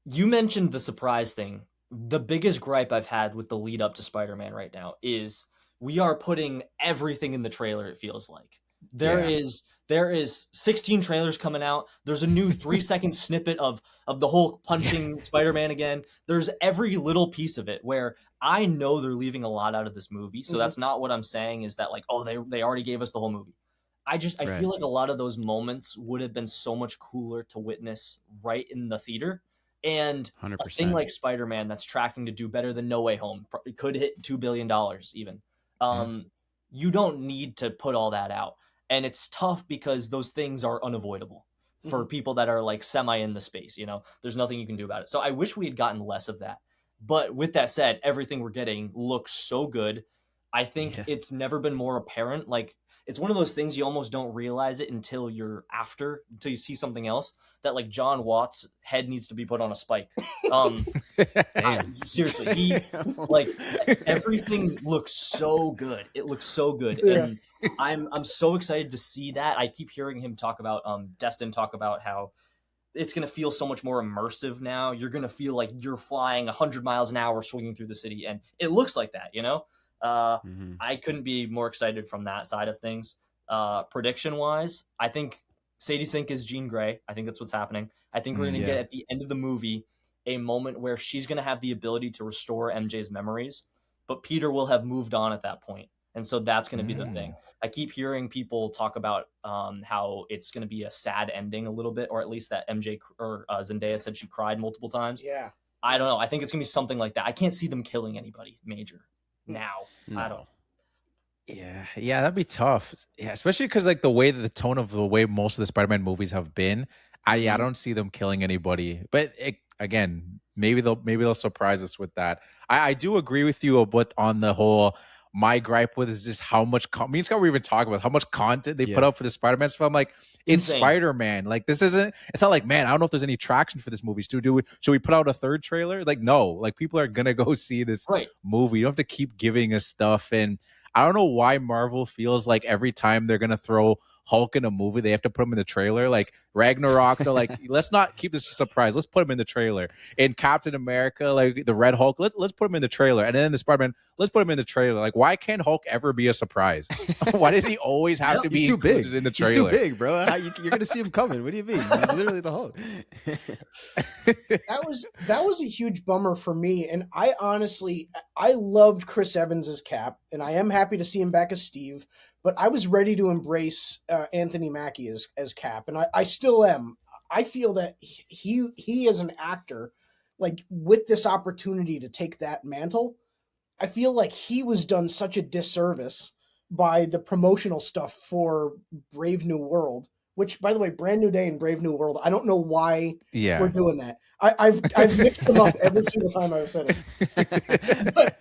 You mentioned the surprise thing. The biggest gripe I've had with the lead up to Spider-Man right now is we are putting everything in the trailer, it feels like. There is 16 trailers coming out. There's a new 3-second snippet of the Hulk punching Spider-Man again. There's every little piece of it where I know they're leaving a lot out of this movie. So that's not what I'm saying is that like, oh, they already gave us the whole movie. I Right. feel like a lot of those moments would have been so much cooler to witness right in the theater. And a 100%. thing like Spider-Man that's tracking to do better than No Way Home, it could hit $2 billion even. You don't need to put all that out. And it's tough because those things are unavoidable for people that are like semi in the space, you know, there's nothing you can do about it. So I wish we had gotten less of that. But with that said, everything we're getting looks so good. I think Yeah. it's never been more apparent. Like it's one of those things you almost don't realize it until you see something else that like John Watts' head needs to be put on a spike. Seriously, he like everything looks so good. It looks so good. Yeah. And I'm so excited to see that. I keep hearing him talk about Destin talk about how it's going to feel so much more immersive now. You're going to feel like you're flying 100 miles an hour swinging through the city, and it looks like that, you know? Mhm. I couldn't be more excited from that side of things. Prediction wise, I think Sadie Sink is Jean Grey. I think that's what's happening. I think we're going to Yeah. get at the end of the movie a moment where she's going to have the ability to restore MJ's memories, but Peter will have moved on at that point. And so that's going to be the thing. I keep hearing people talk about how it's going to be a sad ending a little bit, or at least that MJ or Zendaya said she cried multiple times. Yeah. I don't know. I think it's going to be something like that. I can't see them killing anybody major now. I don't. Yeah, that'd be tough. Yeah, especially because like the way that the tone of the way most of the Spider-Man movies have been, I don't see them killing anybody. But again, maybe they'll surprise us with that. I do agree with you about on the whole. My gripe with is just how much me and Scott were even talking about how much content they put Yeah. out for the Spider-Man stuff. I'm like, it's Insane. Spider-Man. Like this isn't. It's not like, man, I don't know if there's any traction for this movie. Should we put out a third trailer? Like, no. Like people are gonna go see this Right. movie. You don't have to keep giving us stuff. And I don't know why Marvel feels like every time they're gonna throw Hulk in a movie, they have to put him in the trailer. Like Ragnarok, they're like, let's not keep this a surprise. Let's put him in the trailer. In Captain America, like the Red Hulk, let's put him in the trailer. And then the Spider-Man, let's put him in the trailer. Like, why can't Hulk ever be a surprise? Why does he always have to be He's too big included in the trailer? He's too big, bro. You're gonna see him coming. What do you mean? He's literally the Hulk. That was a huge bummer for me, and I loved Chris Evans as Cap, and I am happy to see him back as Steve. But I was ready to embrace Anthony Mackie as Cap, and I still am. I feel that he as an actor, like with this opportunity to take that mantle, I feel like he was done such a disservice by the promotional stuff for Brave New World. Which, by the way, Brand New Day and Brave New World. I don't know why we're doing that. I've mixed them up every single time I've said it.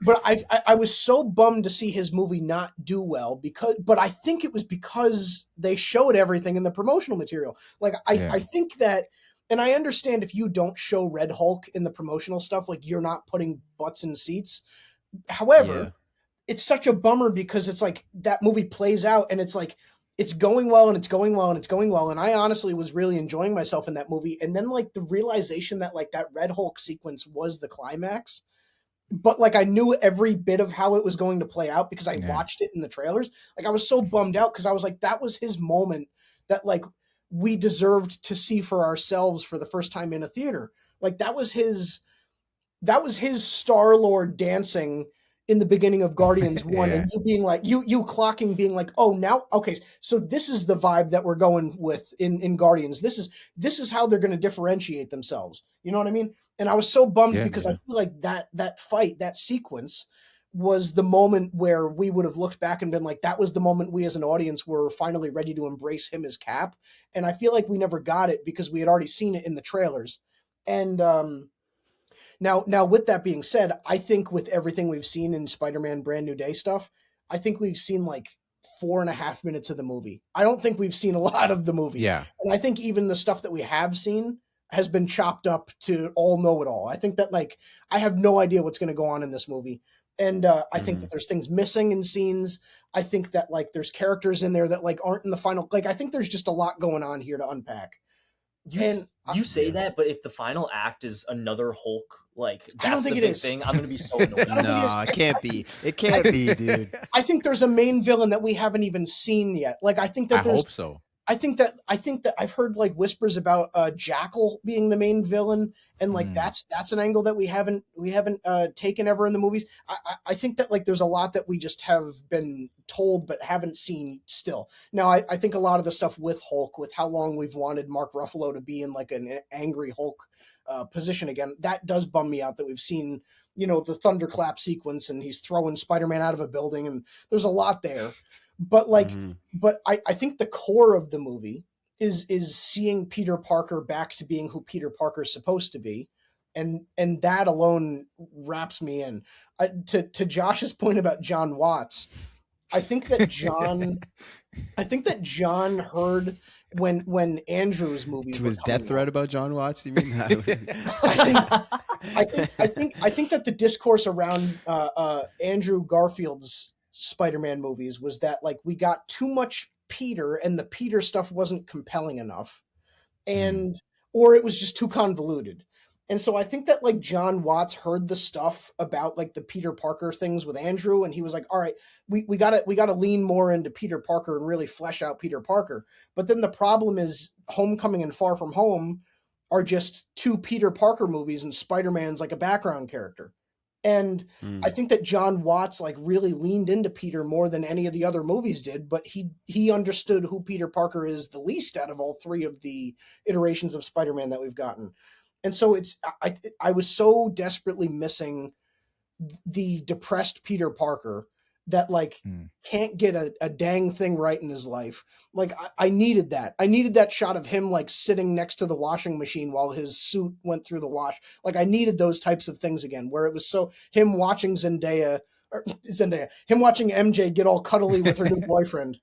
but I was so bummed to see his movie not do well but I think it was because they showed everything in the promotional material. Like I think that, and I understand if you don't show Red Hulk in the promotional stuff, like you're not putting butts in seats. However, it's such a bummer because it's like that movie plays out and it's like, it's going well and it's going well and it's going well. And I honestly was really enjoying myself in that movie. And then like the realization that like that Red Hulk sequence was the climax, but like I knew every bit of how it was going to play out because I watched it in the trailers. Like I was so bummed out because I was like, that was his moment that like we deserved to see for ourselves for the first time in a theater. Like that was his Star-Lord dancing in the beginning of Guardians 1 and you being like, you clocking being like, oh, now, okay, so this is the vibe that we're going with in Guardians. This is how they're going to differentiate themselves. You know what I mean? And I was so bummed because I feel like that fight, that sequence was the moment where we would have looked back and been like, that was the moment we as an audience were finally ready to embrace him as Cap. And I feel like we never got it because we had already seen it in the trailers. And, Now, with that being said, I think with everything we've seen in Spider-Man Brand New Day stuff, I think we've seen like 4.5 minutes of the movie. I don't think we've seen a lot of the movie. Yeah. And I think even the stuff that we have seen has been chopped up to all know-it-all. I think that like, I have no idea what's going to go on in this movie. And I think that there's things missing in scenes. I think that like there's characters in there that like aren't in the final. Like I think there's just a lot going on here to unpack. You say that, but if the final act is another Hulk, like I don't that's think the it big is. thing, I'm gonna be so annoyed. No, it can't be. It can't be, dude. I think there's a main villain that we haven't even seen yet. Like I think that I hope so. I think that I've heard like whispers about Jackal being the main villain, and like that's an angle that we haven't taken ever in the movies. I think that like there's a lot that we just have been told but haven't seen still. Now I think a lot of the stuff with Hulk, with how long we've wanted Mark Ruffalo to be in like an angry Hulk position again, that does bum me out that we've seen, you know, the thunderclap sequence and he's throwing Spider-Man out of a building and there's a lot there. But like, but I think the core of the movie is seeing Peter Parker back to being who Peter Parker is supposed to be, and that alone wraps me in. To Josh's point about John Watts, I think that John heard when Andrew's movie To his death threat about John Watts, you mean? I think that the discourse around Andrew Garfield's Spider-Man movies was that like we got too much Peter and the Peter stuff wasn't compelling enough, and or it was just too convoluted. And so I think that like John Watts heard the stuff about like the Peter Parker things with Andrew, and he was like, all right, we gotta lean more into Peter Parker and really flesh out Peter Parker. But then the problem is Homecoming and Far From Home are just two Peter Parker movies and Spider-Man's like a background character. And I think that John Watts like really leaned into Peter more than any of the other movies did, but he understood who Peter Parker is the least out of all three of the iterations of Spider-Man that we've gotten. And so I was so desperately missing the depressed Peter Parker that like Mm. can't get a dang thing right in his life. Like I needed that. I needed that shot of him like sitting next to the washing machine while his suit went through the wash. Like I needed those types of things again, where it was so him watching him watching MJ get all cuddly with her new boyfriend.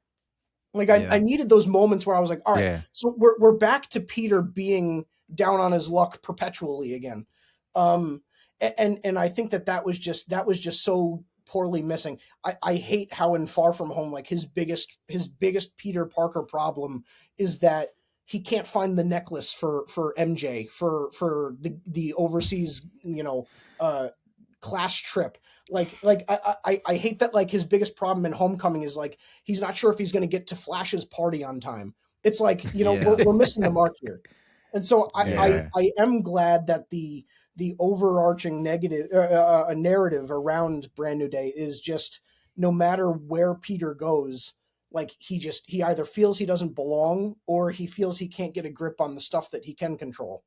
Like I Yeah. needed those moments where I was like, all right, Yeah. so we're back to Peter being down on his luck perpetually again. And I think that was just so poorly missing. I hate how in Far From Home, like his biggest Peter Parker problem is that he can't find the necklace for MJ for the overseas, class trip. Like I hate that like his biggest problem in Homecoming is like he's not sure if he's going to get to Flash's party on time. It's like, Yeah. we're missing the mark here. And so Yeah. I am glad that the overarching negative narrative around Brand New Day is just no matter where Peter goes, like he either feels he doesn't belong or he feels he can't get a grip on the stuff that he can control.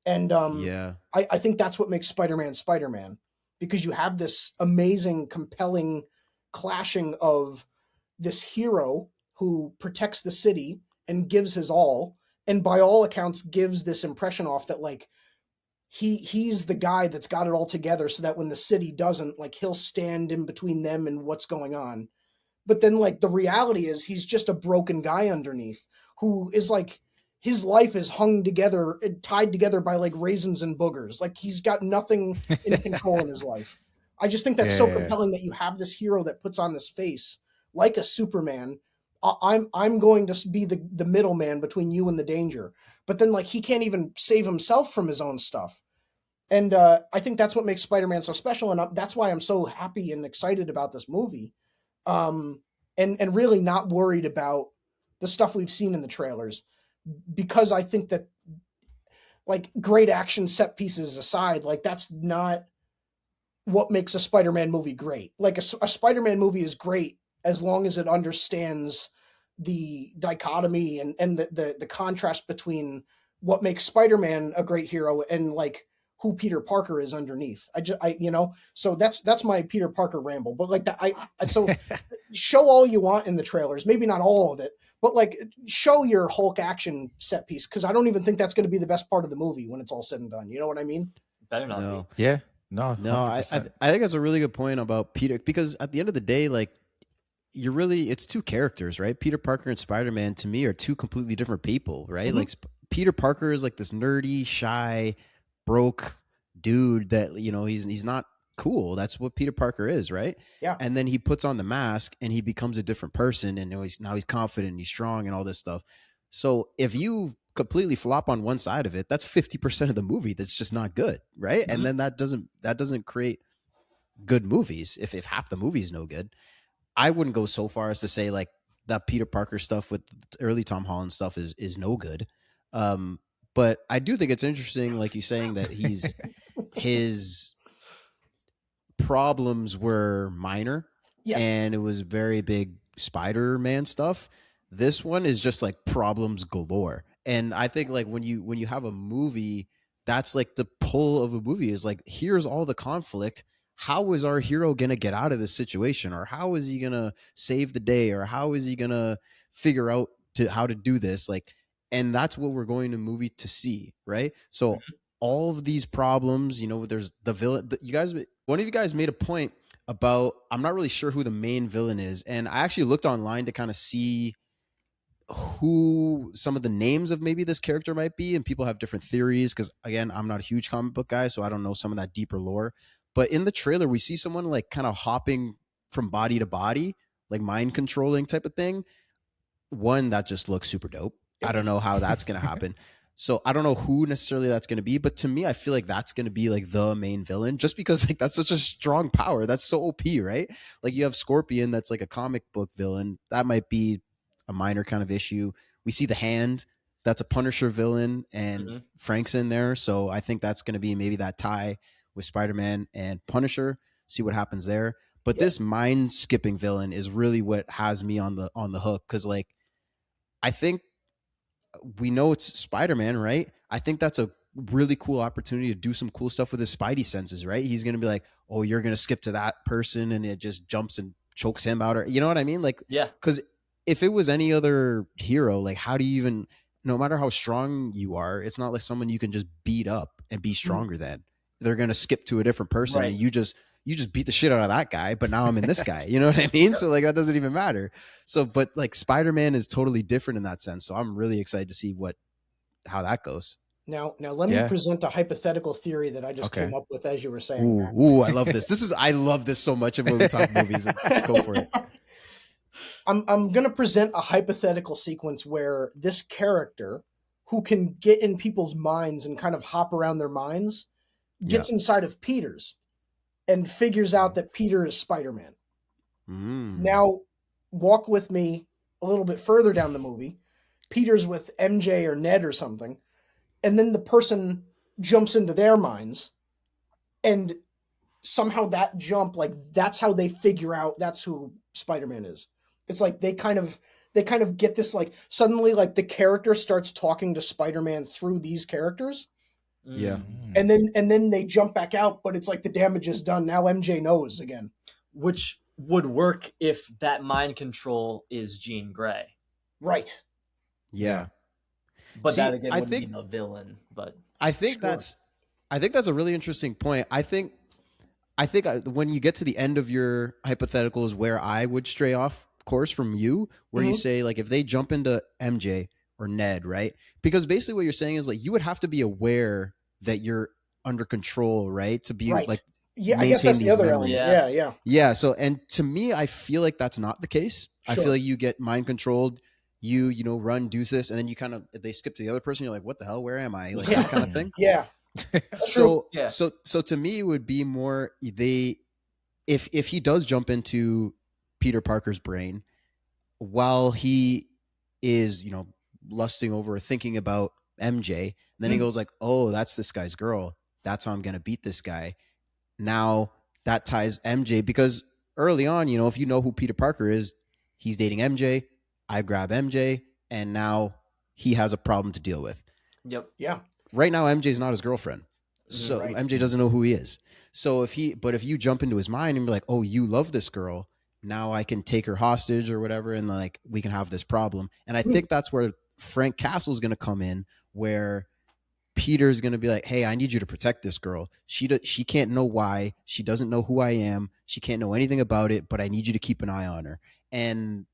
And Yeah. I think that's what makes Spider-Man Spider-Man, because you have this amazing, compelling clashing of this hero who protects the city and gives his all, and by all accounts gives this impression off that like he's the guy that's got it all together, so that when the city doesn't, like he'll stand in between them and what's going on. But then like the reality is he's just a broken guy underneath who is like his life is hung together, tied together by like raisins and boogers. Like he's got nothing in control in his life. I just think that's so Yeah. compelling that you have this hero that puts on this face like a Superman. I'm going to be the middleman between you and the danger. But then like he can't even save himself from his own stuff. And I think that's what makes Spider-Man so special, and that's why I'm so happy and excited about this movie, and really not worried about the stuff we've seen in the trailers, because I think that like great action set pieces aside, like that's not what makes a Spider-Man movie great. Like a Spider-Man movie is great as long as it understands the dichotomy and the contrast between what makes Spider-Man a great hero and like who Peter Parker is underneath. So that's my Peter Parker ramble. But like so show all you want in the trailers, maybe not all of it, but like show your Hulk action set piece, because I don't even think that's going to be the best part of the movie when it's all said and done. You know what I mean? Better not No. be. Yeah. No. No, I 100%. think that's a really good point about Peter, because at the end of the day, like it's two characters, right? Peter Parker and Spider-Man to me are two completely different people, right? Mhm. Like Peter Parker is like this nerdy, shy, broke dude that he's not cool. That's what Peter Parker is, right? Yeah. And then he puts on the mask and he becomes a different person, and now he's confident and he's strong and all this stuff. So if you completely flop on one side of it, that's 50% of the movie that's just not good, right? Mhm. And then that doesn't create good movies if half the movie is no good. I wouldn't go so far as to say like that Peter Parker stuff with early Tom Holland stuff is no good. But I do think it's interesting, like you saying that his problems were minor, Yeah. and it was very big Spider-Man stuff. This one is just like problems galore. And I think like when you have a movie, that's like the pull of a movie is like, here's all the conflict. How is our hero gonna get out of this situation, or how is he gonna save the day, or how is he gonna figure out how to do this? Like, and that's what we're going to movie to see, right? So all of these problems, there's the villain. One of you guys made a point about, I'm not really sure who the main villain is, and I actually looked online to kind of see who some of the names of maybe this character might be, and people have different theories, because again, I'm not a huge comic book guy, so I don't know some of that deeper lore. But in the trailer we see someone like kind of hopping from body to body, like mind controlling type of thing. One, that just looks super dope. I don't know how that's going to happen. So I don't know who necessarily that's going to be, but to me, I feel like that's going to be like the main villain, just because like that's such a strong power. That's so OP, right? Like you have Scorpion, that's like a comic book villain. That might be a minor kind of issue. We see the Hand, that's a Punisher villain, and Frank's in there. So I think that's going to be maybe that tie with Spider-Man and Punisher. See what happens there. But this mind skipping villain is really what has me on the hook, because like I think we know it's Spider-Man, right? I think that's a really cool opportunity to do some cool stuff with his spidey senses, right? He's going to be like, oh, you're going to skip to that person, and it just jumps and chokes him out, or you know what I mean? Like, Yeah. because if it was any other hero, like how do you even, no matter how strong you are, it's not like someone you can just beat up and be stronger than. They're gonna skip to a different person, Right. and you just beat the shit out of that guy, but now I'm in this guy. You know what I mean? So like that doesn't even matter. So, but like Spider-Man is totally different in that sense. So I'm really excited to see how that goes. Now let me present a hypothetical theory that I just came up with as you were saying that. Ooh, I love this. I love this so much when we talk movies. Go for it. I'm gonna present a hypothetical sequence where this character, who can get in people's minds and kind of hop around their minds, gets inside of Peter's and figures out that Peter is Spider-Man. Now, walk with me a little bit further down the movie. Peter's with MJ or Ned or something, and then the person jumps into their minds, and somehow that jump, like that's how they figure out that's who Spider-Man is. It's like they kind of get this, like suddenly like the character starts talking to Spider-Man through these characters. Yeah. And then they jump back out, but it's like the damage is done. Now MJ knows again. Which would work if that mind control is Jean Grey. Right. Yeah. But that again would be the villain. But I think that's a really interesting point. I think when you get to the end of your hypothetical is where I would stray off course from you, where you say like if they jump into MJ or Ned, right? Because basically what you're saying is like you would have to be aware that you're under control, right? To be like I guess that's the other element. Yeah. So, and to me, I feel like that's not the case. I feel like you get mind controlled. You know, run, do this, and then you kind of they skip to the other person. You're like, what the hell? Where am I? Like that kind of thing. Yeah. So to me, it would be more if he does jump into Peter Parker's brain while he is, you know, lusting over or thinking about MJ, then he goes like, oh, that's this guy's girl. That's how I'm going to beat this guy. Now that ties MJ, because early on, you know, if you know who Peter Parker is, he's dating MJ. I grab MJ, and now he has a problem to deal with. Yep. Yeah. Right now, MJ's not his girlfriend. So MJ doesn't know who he is. So if you jump into his mind and be like, oh, you love this girl, now I can take her hostage or whatever, and like we can have this problem. And I think that's where Frank Castle's going to come in, where Peter's going to be like, hey, I need you to protect this girl. She can't know why. She doesn't know who I am. She can't know anything about it, but I need you to keep an eye on her. And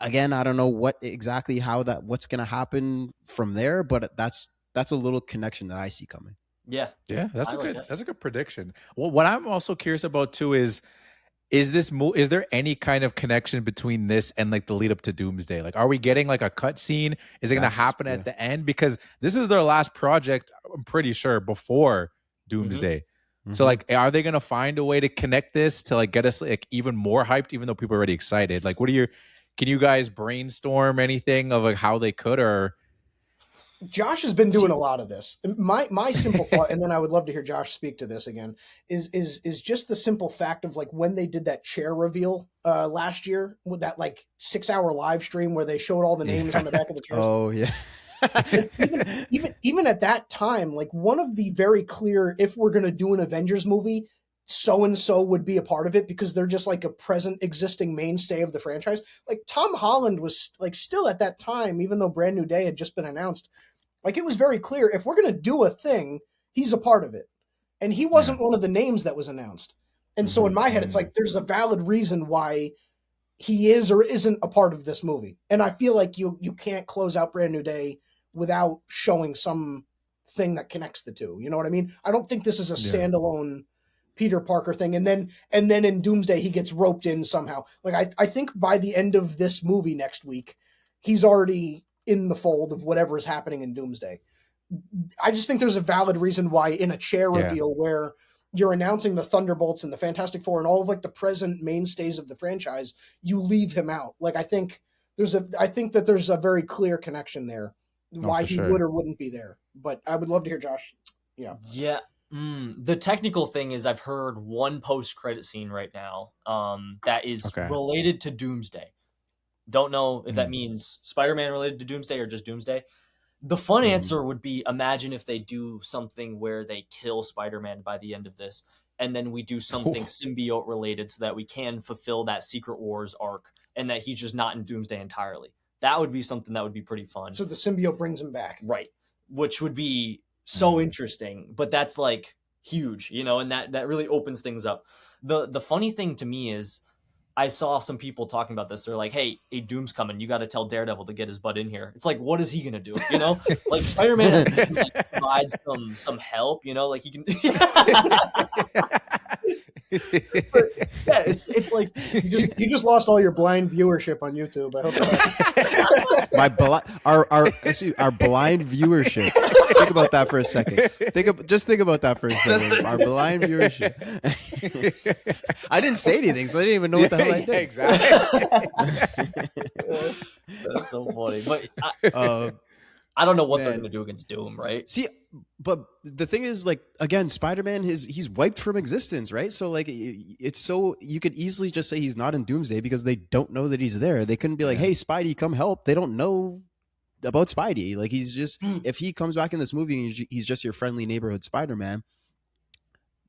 again, I don't know what's going to happen from there, but that's a little connection that I see coming. Yeah. That's a good prediction. Well, what I'm also curious about too is there any kind of connection between this and like the lead up to Doomsday? Like, are we getting like a cut scene? Is it going to happen at the end? Because this is their last project, I'm pretty sure, before Doomsday. So like, are they going to find a way to connect this to like get us like even more hyped, even though people are already excited? Like, can you guys brainstorm anything of like how they could, or? Josh has been doing a lot of this. My simple thought, and then I would love to hear Josh speak to this again, is just the simple fact of like when they did that chair reveal last year with that like 6-hour live stream where they showed all the names on the back of the chairs. Oh yeah. even at that time, like one of the very clear, if we're going to do an Avengers movie, so-and-so would be a part of it because they're just like a present existing mainstay of the franchise. Like Tom Holland was like still at that time, even though Brand New Day had just been announced, like it was very clear if we're going to do a thing, he's a part of it. And he wasn't one of the names that was announced. And so in my head, it's like, there's a valid reason why he is or isn't a part of this movie. And I feel like you can't close out Brand New Day without showing some thing that connects the two. You know what I mean? I don't think this is a standalone Peter Parker thing. And then in Doomsday, he gets roped in somehow. Like I think by the end of this movie next week, he's already in the fold of whatever is happening in Doomsday. I just think there's a valid reason why in a chair reveal where you're announcing the Thunderbolts and the Fantastic Four and all of like the present mainstays of the franchise, you leave him out. Like I think that there's a very clear connection there why he would or wouldn't be there. But I would love to hear Josh. Yeah. The technical thing is I've heard one post-credit scene right now that is related to Doomsday. Don't know if that means Spider-Man related to Doomsday or just Doomsday. The fun answer would be, imagine if they do something where they kill Spider-Man by the end of this, and then we do something symbiote related so that we can fulfill that Secret Wars arc, and that he's just not in Doomsday entirely. That would be something that would be pretty fun. So the symbiote brings him back. Right. Which would be so interesting, but that's like huge, you know, and that really opens things up. The funny thing to me is I saw some people talking about this. They're like, hey, a Doom's coming. You got to tell Daredevil to get his butt in here. It's like, what is he going to do? You know, like Spider-Man can, like, provide some help, you know, like he can. But, yeah, it's like you just lost all your blind viewership on YouTube. I hope our blind viewership. Think about that for a second. Just think about that for a second. Our blind viewership. I didn't say anything, so I didn't even know what the hell I did. Exactly. That's so funny. But I don't know what they're going to do against Doom, right? See, but the thing is, like, again, Spider-Man, he's wiped from existence, right? So, like, it's so you could easily just say he's not in Doomsday because they don't know that he's there. They couldn't be like, hey, Spidey, come help. They don't know about Spidey. Like, he's just, if he comes back in this movie and he's just your friendly neighborhood Spider-Man,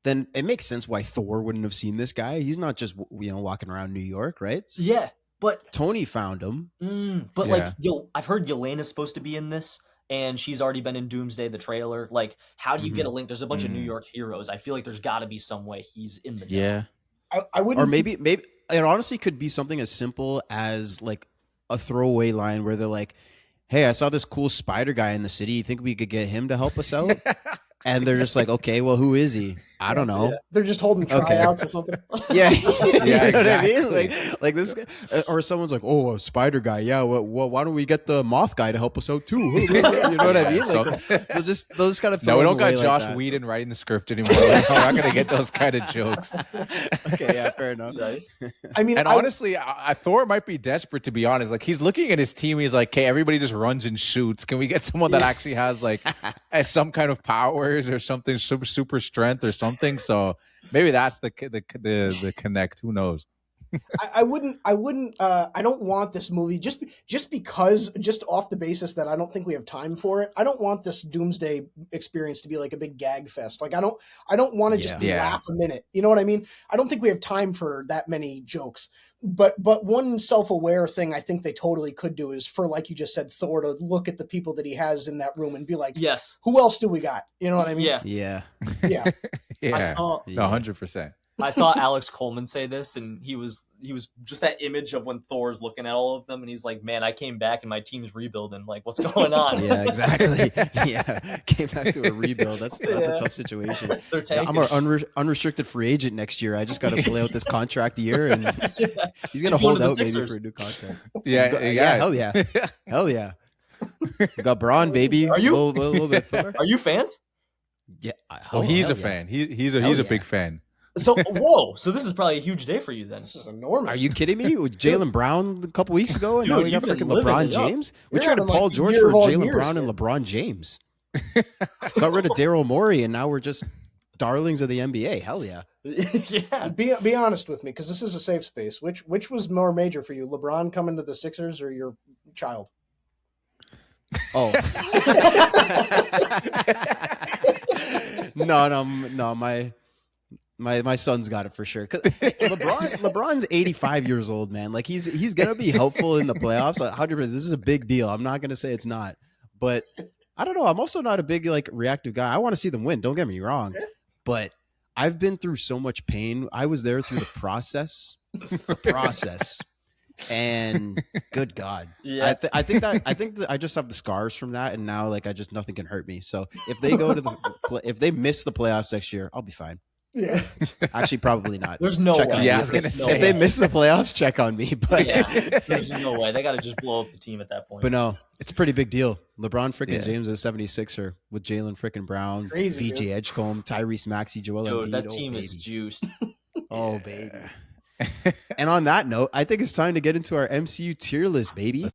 then it makes sense why Thor wouldn't have seen this guy. He's not just, you know, walking around New York, right? Yeah. But Tony found him. But like, I've heard Yelena's supposed to be in this, and she's already been in Doomsday, the trailer. Like, how do you get a link? There's a bunch of New York heroes. I feel like there's got to be some way he's in the Yeah. I wouldn't. Or maybe it honestly could be something as simple as like a throwaway line where they're like, hey, I saw this cool spider guy in the city. You think we could get him to help us out? And they're just like, okay, well, who is he? I don't know. Yeah. They're just holding tryouts or something. Yeah, you know exactly. what I mean? Like this, or someone's like, oh, a spider guy. Yeah, well, why don't we get the moth guy to help us out too? You know what I mean? Like, they'll just kind of no, we don't got like Josh that, Whedon writing the script anymore. We're not gonna get those kind of jokes. Okay, yeah, fair enough. Nice. I mean, And honestly, Thor might be desperate, to be honest. Like, he's looking at his team. He's like, okay, everybody just runs and shoots. Can we get someone that actually has like some kind of powers or something, super strength or something? So maybe that's the connect. Who knows? I don't want this movie just off the basis that I don't think we have time for it. I don't want this Doomsday experience to be like a big gag fest. Like, I don't want to just laugh a minute. You know what I mean? I don't think we have time for that many jokes. But one self-aware thing I think they totally could do is for, like you just said, Thor to look at the people that he has in that room and be like, yes, who else do we got? You know what I mean? Yeah. Yeah. I saw 100%. I saw Alex Coleman say this, and he was just that image of when Thor's looking at all of them, and he's like, "Man, I came back and my team's rebuilding. Like, what's going on?" Yeah, exactly. Yeah, came back to a rebuild. That's a tough situation. I'm an unrestricted free agent next year. I just got to play out this contract year, and he's gonna hold out maybe for a new contract. Yeah, hell yeah, hell yeah. We got Braun, baby. Are you? A little bit of Thor. Are you fans? Yeah. Oh, he's a fan. He's a big fan. So, whoa! So this is probably a huge day for you then. This is enormous. Are you kidding me? With Jaylen Brown a couple weeks ago, and Dude, now we got you've freaking been living LeBron it up. James. We You're traded having, Paul like, George year for of all Jaylen years Brown here. and LeBron James. Got rid of Daryl Morey, and now we're just darlings of the NBA. Hell yeah! Yeah. Be honest with me, because this is a safe space. Which was more major for you, LeBron coming to the Sixers or your child? Oh. No, my son's got it for sure. 'Cause LeBron's 85 years old, man. Like, he's gonna be helpful in the playoffs. 100%. This is a big deal. I'm not gonna say it's not, but I don't know. I'm also not a big like reactive guy. I want to see them win. Don't get me wrong, but I've been through so much pain. I was there through the process. And good God, Yeah. I think that I just have the scars from that, and now like nothing can hurt me. So if they go to if they miss the playoffs next year, I'll be fine. Yeah. Actually, probably not. There's no Check way. on me. Yeah, I was If gonna say. they miss the playoffs, check on me. But There's no way. They got to just blow up the team at that point. but no, it's a pretty big deal. LeBron freaking Yeah. James is 76er with Jalen freaking Brown, Crazy, VJ Edgecombe, Tyrese Maxey, Joel Dude, Embiid. that Oh, team is baby. juiced. Oh baby. And on that note, I think it's time to get into our MCU tier list, baby.